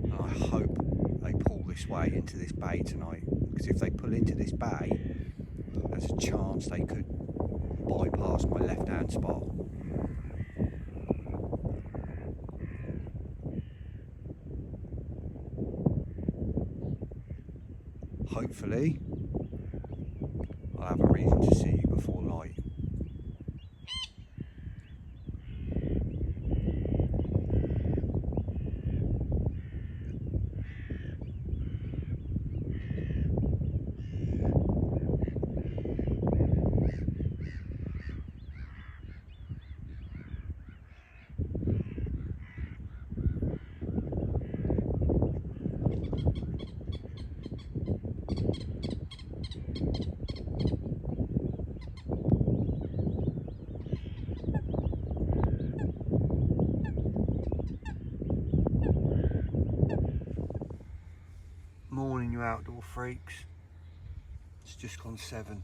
And I hope they pull this way into this bay tonight, because if they pull into this bay, there's a chance they could bypass my left hand spot. Hopefully I'll have a reason to see you before light. Morning, you outdoor freaks. It's just gone 7.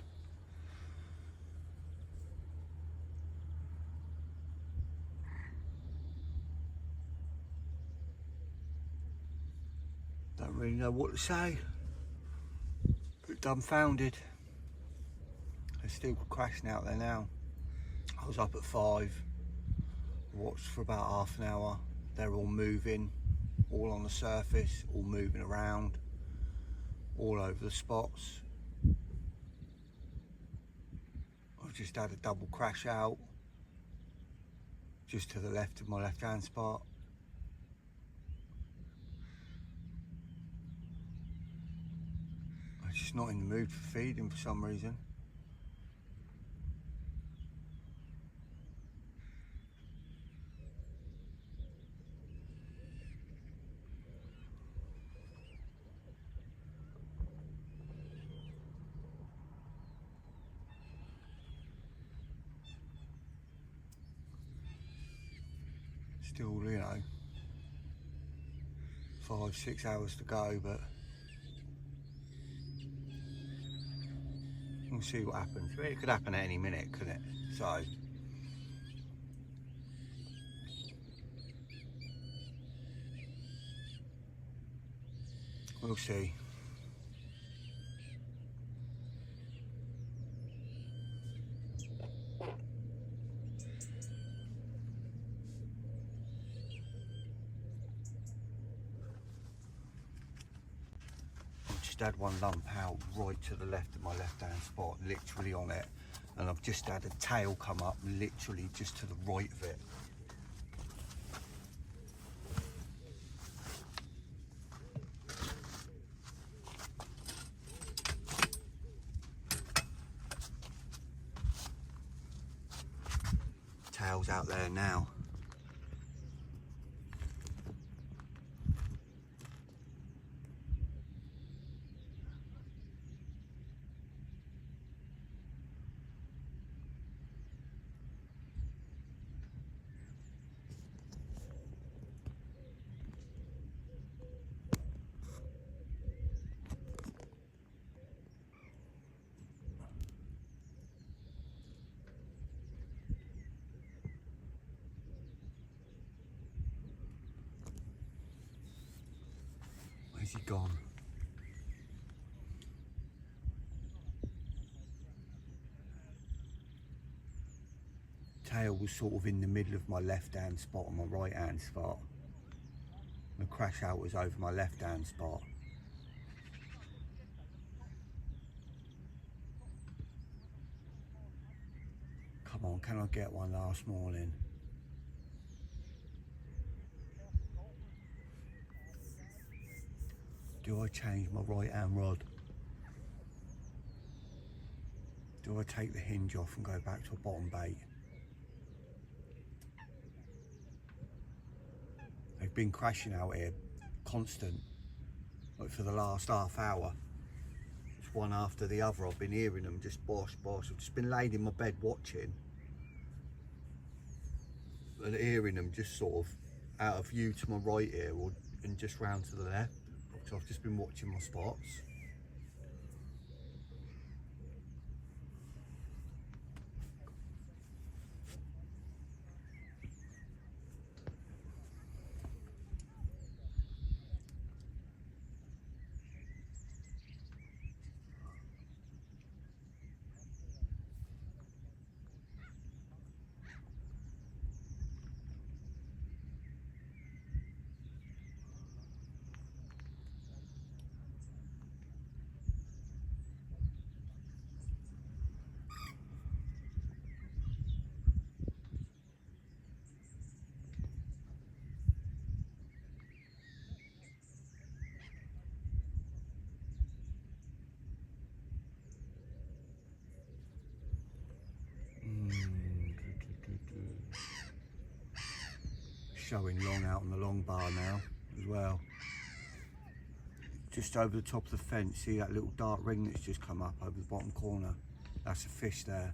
Don't really know what to say. But dumbfounded. They're still crashing out there now. I was up at 5. Watched for about half an hour. They're all moving, all on the surface, all moving around, all over the spots. I've just had a double crash out just to the left of my left hand spot. I'm just not in the mood for feeding for some reason. Still, you know, 5-6 hours to go, but we'll see what happens. I mean, it could happen at any minute, couldn't it? So we'll see. Had one lump out right to the left of my left hand spot, literally on it, and I've just had a tail come up literally just to the right of it. Tail's out there now. Where's he gone? Tail was sort of in the middle of my left hand spot and my right hand spot. The crash out was over my left hand spot. Come on, can I get one last morning? Do I change my right hand rod? Do I take the hinge off and go back to a bottom bait? They've been crashing out here, constant, like for the last half hour. It's one after the other. I've been hearing them just bosh, bosh. I've just been laid in my bed watching and hearing them just sort of out of view to my right here and just round to the left. So I've just been watching my spots. Showing long out on the long bar now as well. Just over the top of the fence, see that little dark ring that's just come up over the bottom corner? That's a fish there.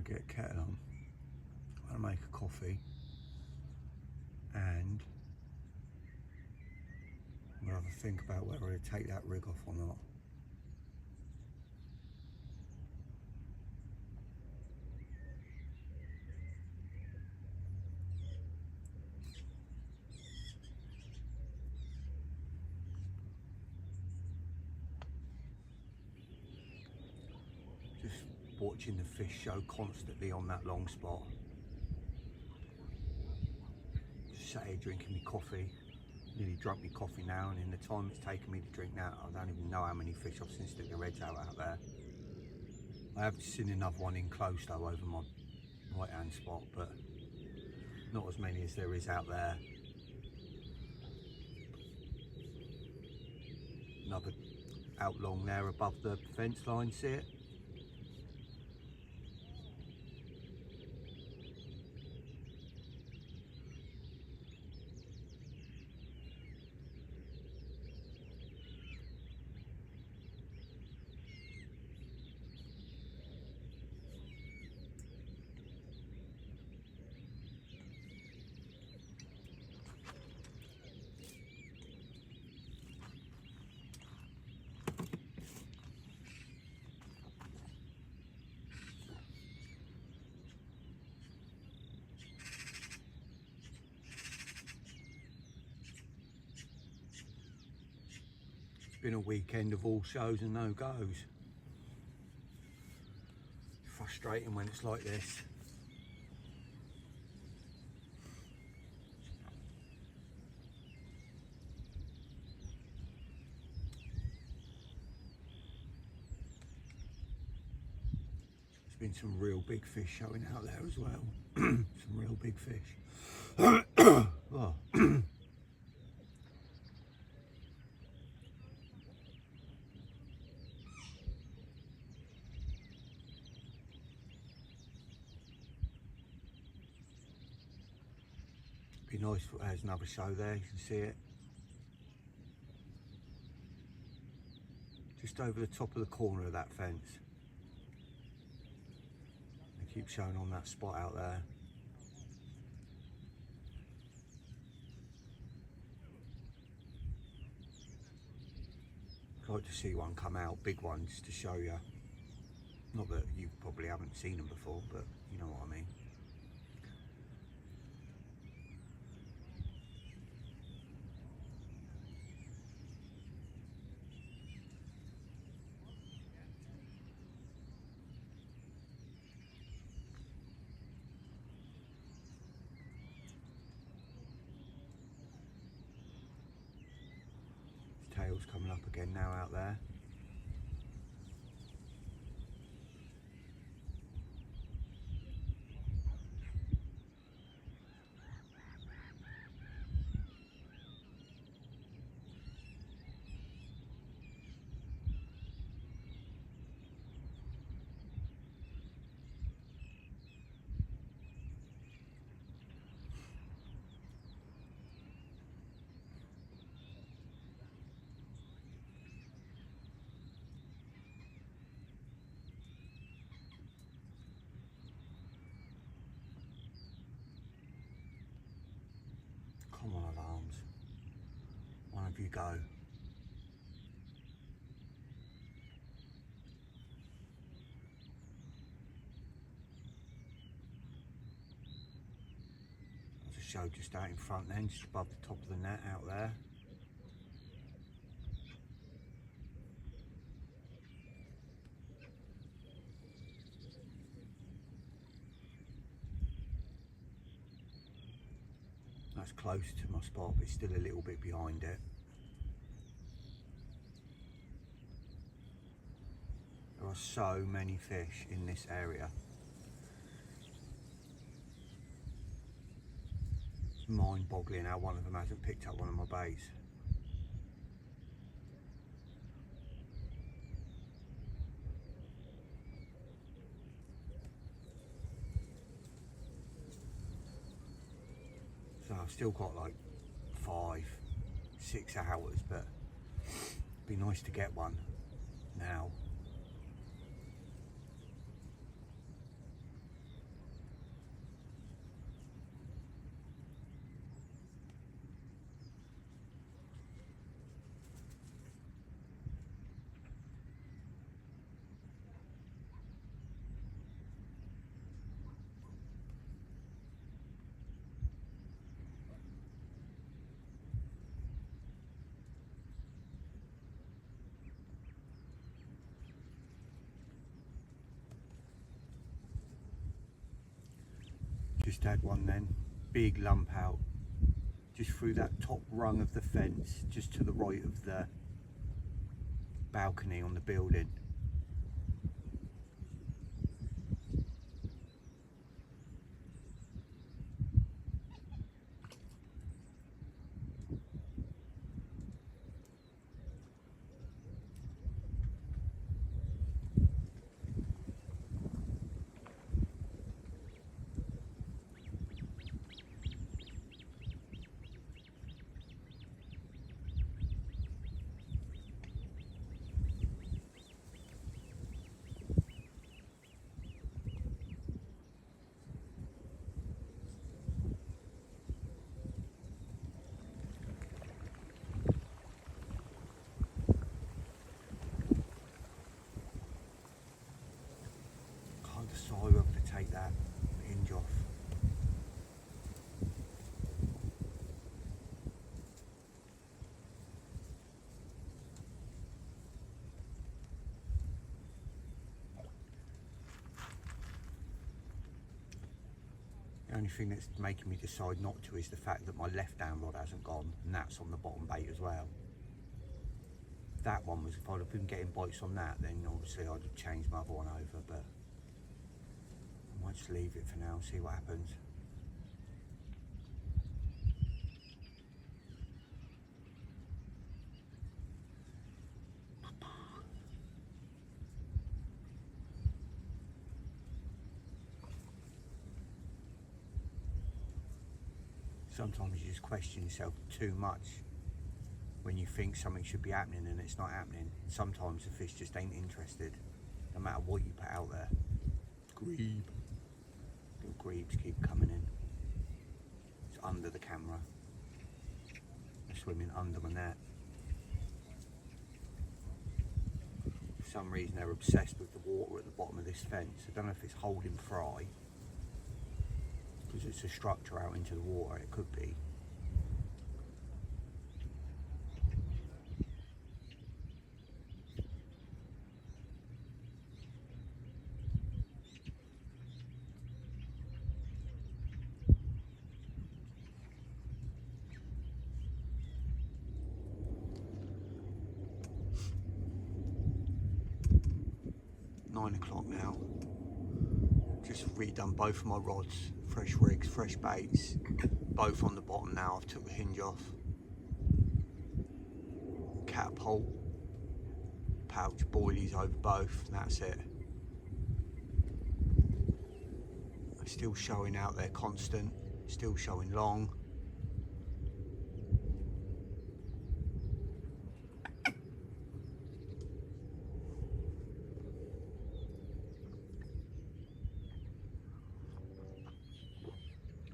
Get a kettle on, I'm gonna make a coffee, and I'm gonna have a think about whether to take that rig off or not. Just watching the fish show constantly on that long spot. Just sat here drinking my coffee. Nearly drunk my coffee now, and in the time it's taken me to drink that, I don't even know how many fish I've seen stick their heads out there. I have seen another one in close though over my right hand spot, but not as many as there is out there. Another out long there above the fence line, see it? Been a weekend of all shows and no goes. Frustrating when it's like this. There's been some real big fish showing out there as well. Some real big fish. Oh. Be nice. There's another show there, you can see it. Just over the top of the corner of that fence. They keep showing on that spot out there. I'd like to see one come out, big one, just to show you. Not that you probably haven't seen them before, but you know what I mean. His tail's coming up again now out there. Come on, alarms. One of you go. There's a show just out in front then, just above the top of the net out there. That's close to my spot, but it's still a little bit behind it. There are so many fish in this area. It's mind-boggling how one of them hasn't picked up one of my baits. So I've still got like 5, 6 hours, but it'd be nice to get one now. Just had one then, big lump out, just through that top rung of the fence, just to the right of the balcony on the building. Decide whether to take that hinge off. The only thing that's making me decide not to is the fact that my left down rod hasn't gone, and that's on the bottom bait as well. That one was, if I'd have been getting bites on that, then obviously I'd have changed my other one over, but I might just leave it for now and see what happens. Sometimes you just question yourself too much when you think something should be happening and it's not happening. Sometimes the fish just ain't interested, no matter what you put out there. Grebe. Little grebes keep coming in. It's under the camera. They're swimming under my net. For some reason they're obsessed with the water at the bottom of this fence. I don't know if it's holding fry, because it's a structure out into the water, it could be. .9 now. Just redone both of my rods, fresh rigs, fresh baits, both on the bottom now. I've took the hinge off. Catapult, pouch boilies over both, and that's it. Still showing out there constant, still showing long.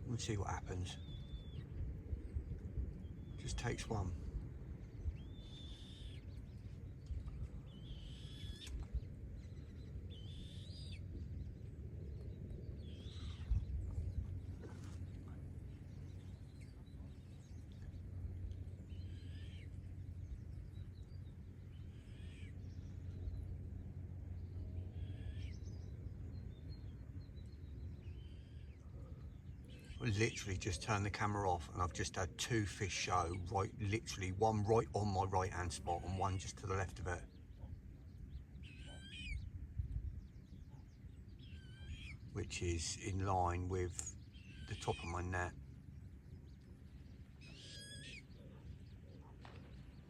We'll see what happens. Just takes one. I literally just turned the camera off and I've just had two fish show, right, literally one right on my right hand spot and one just to the left of it. Which is in line with the top of my net.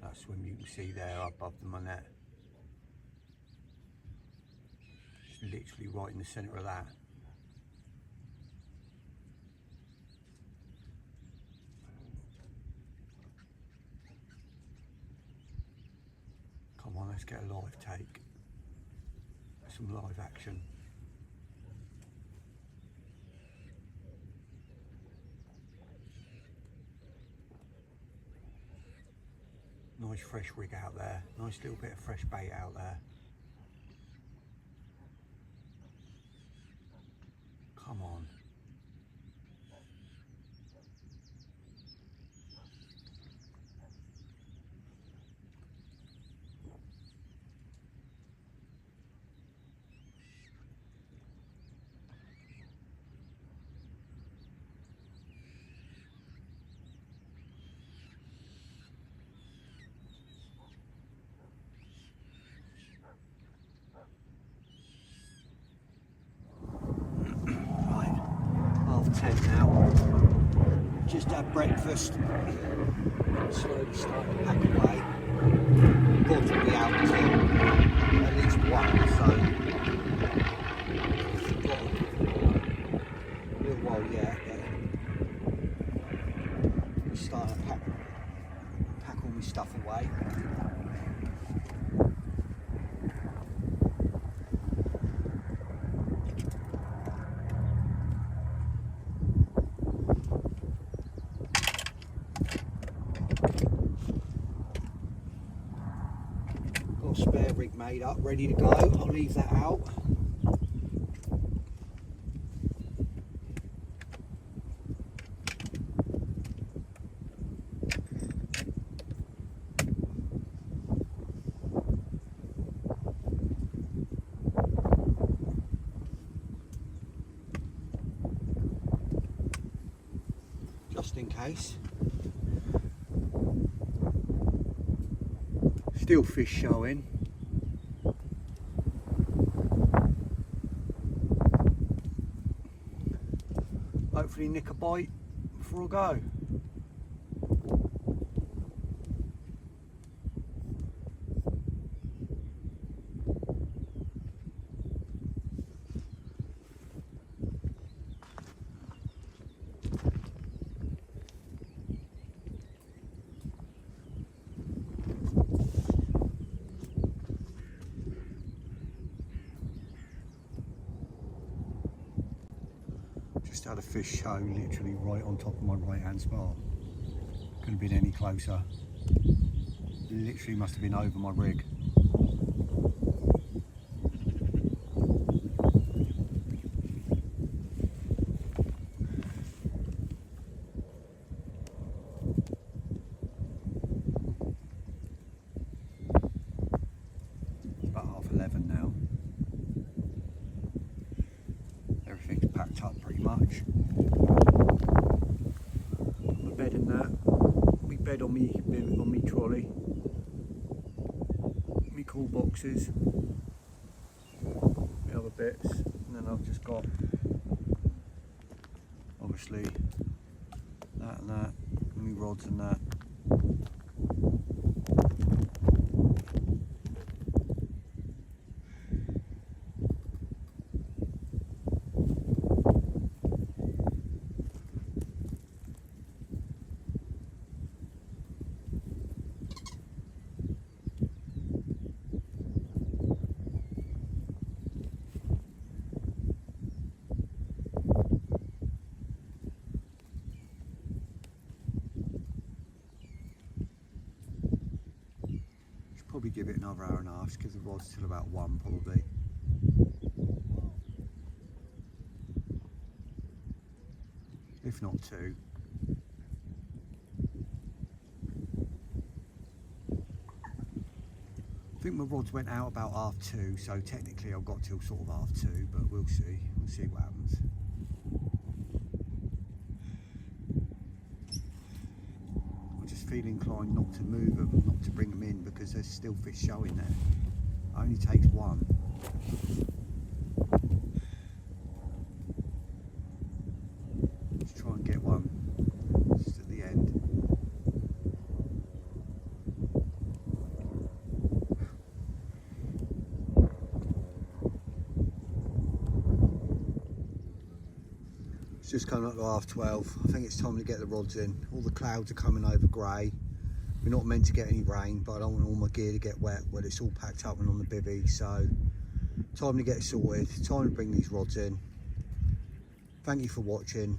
That swim you can see there above my net. Just literally right in the centre of that. Come on, let's get a live take. Some live action. Nice fresh rig out there. Nice little bit of fresh bait out there. Come on. Right, 10:30 now. Just had breakfast. Slowly starting to pack away. Rods will be out until at least 1, so got a little while yet, but starting to pack all my stuff away. Spare rig made up, ready to go. I'll leave that out. Just in case. Still fish showing. Hopefully nick a bite before I go. had a fish show literally right on top of my right hand spot. Couldn't have been any closer. Literally must have been over my rig. It's about 11:30 now. Everything's packed up pretty much. My bed and that. My bed on me trolley. My cool boxes. My other bits. And then I've just got obviously that and that. And my rods and that. Probably give it another hour and a half because the rod's till about 1 probably. If not 2. I think my rods went out about 2:30, so technically I've got till sort of 2:30, but we'll see. We'll see what happens. Feel inclined not to move them, not to bring them in because there's still fish showing there. It only takes one. Let's try and get one just at the end. It's just coming up to 12:30. I think it's time to get the rods in. All the clouds are coming over grey. We're not meant to get any rain, but I don't want all my gear to get wet when it's all packed up and on the bivvy. So time to get sorted. Time to bring these rods in. Thank you for watching.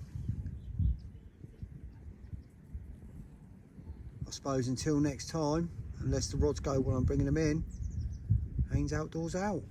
I suppose until next time, unless the rods go when I'm bringing them in, Haynes Outdoors out.